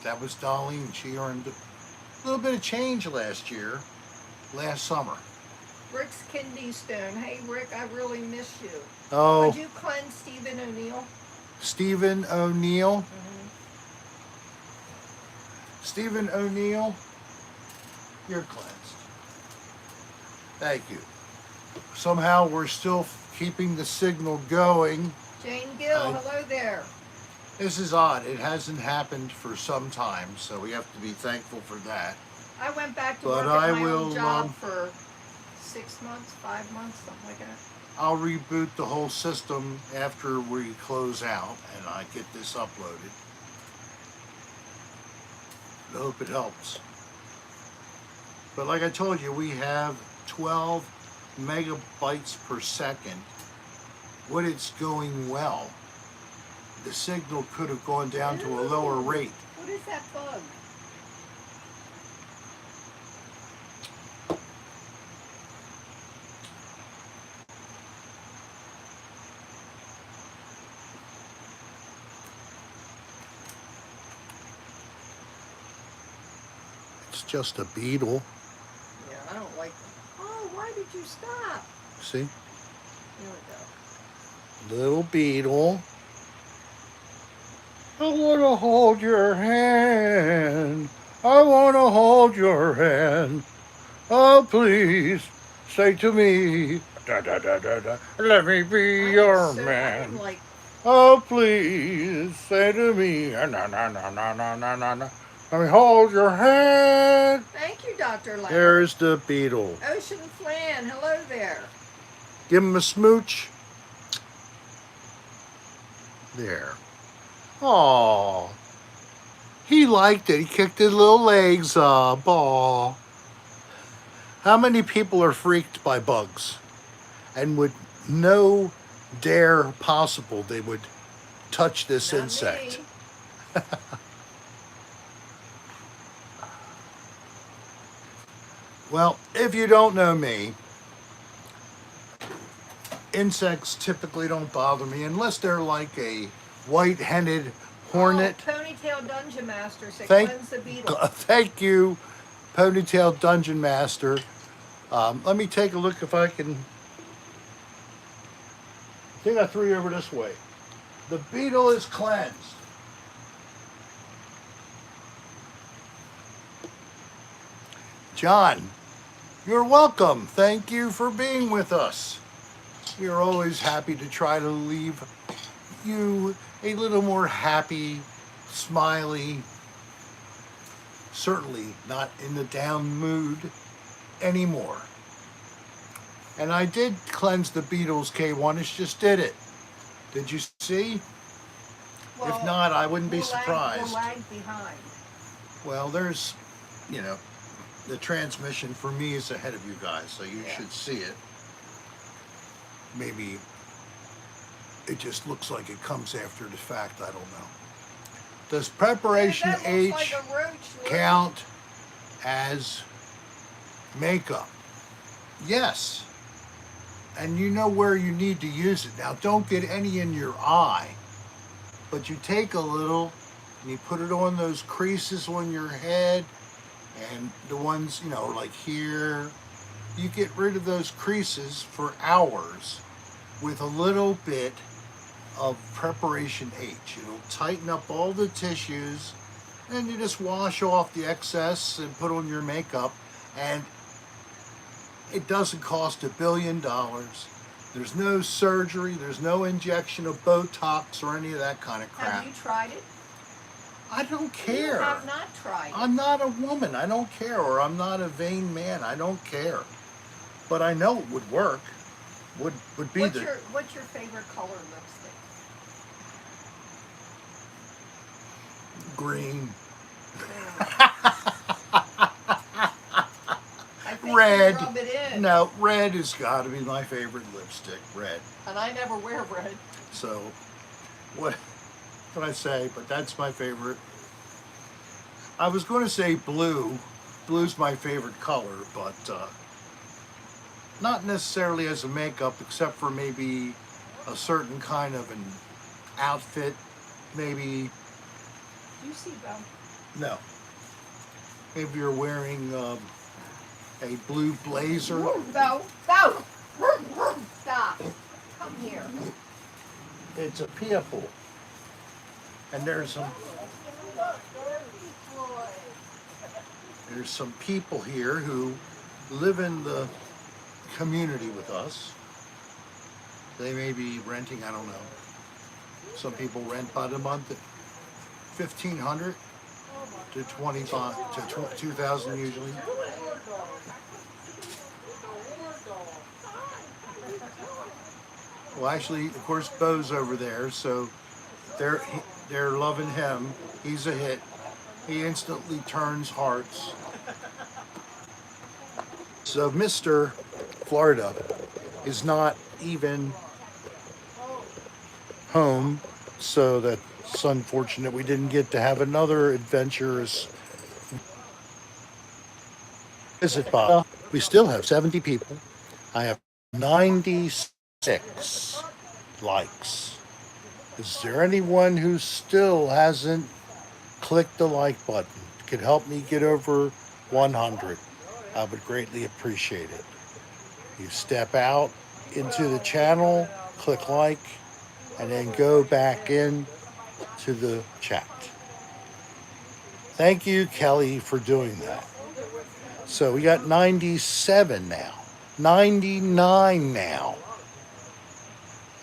that was Dolline. She earned a little bit of change last summer. Rick's kidney stone. Hey, Rick, I really miss you. Oh, Would you cleanse Stephen O'Neill? Stephen O'Neill. Mm-hmm. Stephen O'Neill, you're cleansed. Thank you. Somehow we're still keeping the signal going. Jane Gill, hello there. This is odd. It hasn't happened for some time, so we have to be thankful for that. I went back to But work at I my will, old job for 6 months, 5 months, something like that. I'll reboot the whole system after we close out and I get this uploaded. I hope it helps. But like I told you, we have 12 megabytes per second. When it's going well, the signal could have gone down to a lower rate. What is that bug? It's just a beetle. Yeah, I don't like them. Oh, why did you stop? See? Here we go. Little beetle. I want to hold your hand. I want to hold your hand. Oh, please, say to me, da, da, da, da, da, let me be your man. Like, Oh, please, say to me, na, na, na, na, na, na, na, na. Let me hold your hand. thank you, Dr. Lau. There's the beetle. Ocean Flan, hello there. Give him a smooch. There. Aw. He liked it. He kicked his little legs up. Aw. How many people are freaked by bugs and would no dare possible they would touch this Not insect? me. Well, if you don't know me, insects typically don't bother me unless they're like a white-headed hornet. Oh, Ponytail Dungeon Master said Thank- cleanse the beetle. Thank you, Ponytail Dungeon Master. Let me take a look if I can. I think I threw you over this way. The beetle is cleansed. John, you're welcome. Thank you for being with us. We are always happy to try to leave you a little more happy, smiley, certainly not in the down mood anymore. And I did cleanse the Beatles, K1. Just did it. Did you see? Well, If not, I wouldn't be we'll surprised. lag behind. Well, there's, you know, the transmission for me is ahead of you guys, so you Yeah. should see it. Maybe it just looks like it comes after the fact. I don't know. Does preparation That looks H like a roach, Lou. count as makeup? Yes. And you know where you need to use it. Now, don't get any in your eye, but you take a little and you put it on those creases on your head and the ones, you know, like here. You get rid of those creases for hours with a little bit of preparation H. It'll tighten up all the tissues, and you just wash off the excess and put on your makeup, and it doesn't cost $1 billion. There's no surgery, there's no injection of Botox or any of that kind of crap. Have you tried it? I don't You care. have not tried it. I'm not a woman. I don't care. Or I'm not a vain man. I don't care. But I know it would work. Would be What's your favorite color lipstick? green. I think red. Rub it in. No, red has got to be my favorite lipstick. Red. And I never wear red. So, what can I say? But that's my favorite. I was going to say blue. Blue's my favorite color, but not necessarily as a makeup, except for maybe a certain kind of an outfit. Maybe. You see, Belle? No. Maybe you're wearing a blue blazer. Belle, Belle, stop. Come here. It's a people. And there's some people here who live in the community with us. They may be renting, I don't know. Some people rent by the month at $1,500 to $2,500 to $2,000 usually. Well, actually, of course, Bo's over there, so they're loving him. He's a hit. He instantly turns hearts. So Mr. Florida is not even home, so that's unfortunate. We didn't get to have another adventurous visit. Bob. We still have 70 people. I have 96 likes. Is there anyone who still hasn't clicked the like button? Could help me get over 100. I would greatly appreciate it. You step out into the channel, click like, and then go back in to the chat. Thank you, Kelly, for doing that. So we got 97 now, 99 now.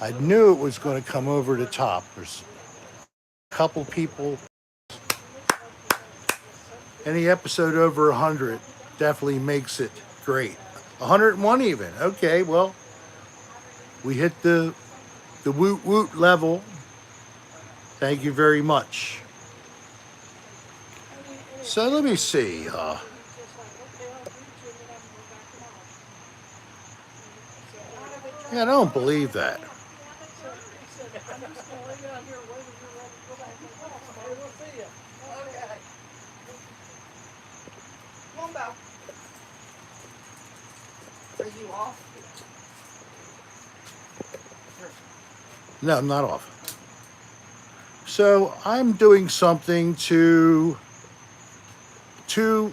I knew it was going to come over the top. There's a couple people. Any episode over 100 definitely makes it great. 101 even. Okay, well, we hit the woot woot level. Thank you very much. So let me see. Yeah, I don't believe that. Come on, Belle. Are you off? No, I'm not off. So I'm doing something to two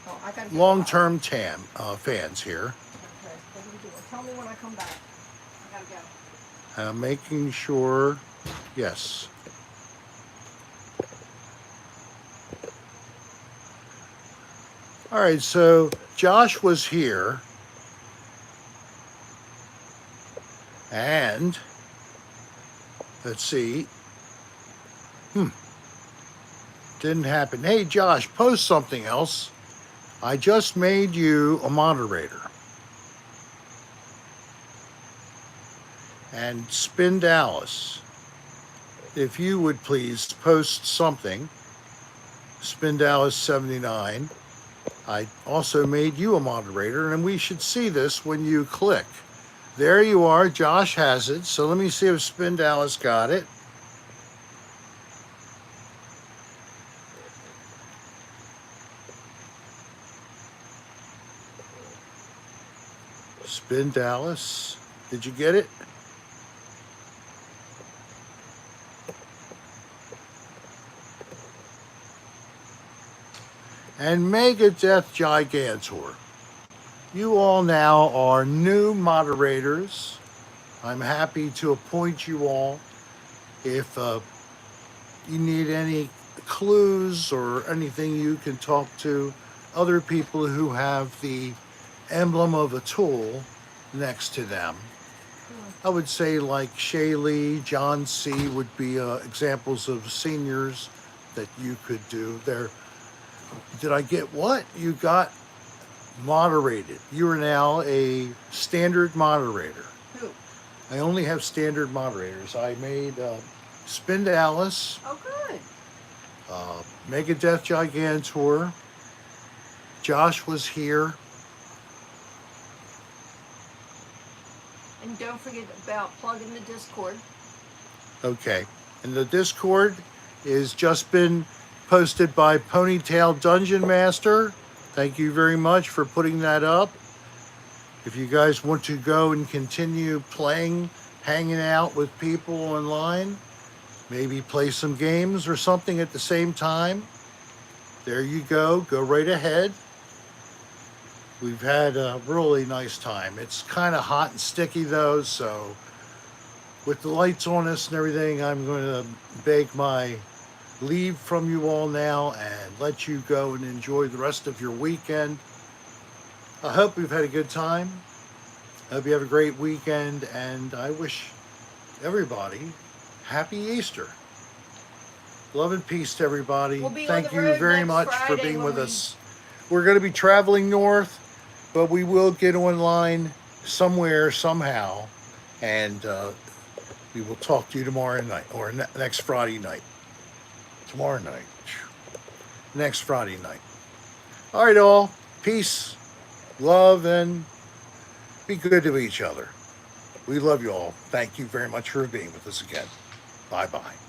Oh, I gotta get long-term fans here. Okay, what are you doing? Tell me when I come back. I gotta go. Making sure, yes. All right, so Josh was here, and let's see. Didn't happen. Hey, Josh, post something else. I just made you a moderator. And Spin Dallas, if you would please post something. Spin Dallas 79. I also made you a moderator, and we should see this when you click. There you are. Josh has it. So let me see if Spin Dallas got it. Spin Dallas, did you get it? And Mega Death Gigantor. You all now are new moderators. I'm happy to appoint you all. If you need any clues or anything, you can talk to other people who have the emblem of a tool next to them. I would say like Shaylee, John C. would be examples of seniors that you could do there. Did I get what? You got moderated. You are now a standard moderator. Who? I only have standard moderators. I made Spin Dallas, Oh, good. Mega Death Gigantor, Josh was here. And don't forget about plugging the Discord. Okay. And the Discord is just been posted by Ponytail Dungeon Master. Thank you very much for putting that up. If you guys want to go and continue playing, hanging out with people online, maybe play some games or something at the same time, there you go. Go right ahead. We've had a really nice time. It's kind of hot and sticky though, so with the lights on us and everything, I'm going to beg my leave from you all now and let you go and enjoy the rest of your weekend. I hope you've had a good time. I hope you have a great weekend, and I wish everybody happy Easter. Love and peace to everybody. We'll be on Thank the you road very next much for Friday being when with we- us. We're going to be traveling north, but we will get online somewhere, somehow, and we will talk to you tomorrow night, or next Friday night. Tomorrow night. Next Friday night. All right, all. Peace, love, and be good to each other. We love you all. Thank you very much for being with us again. Bye-bye.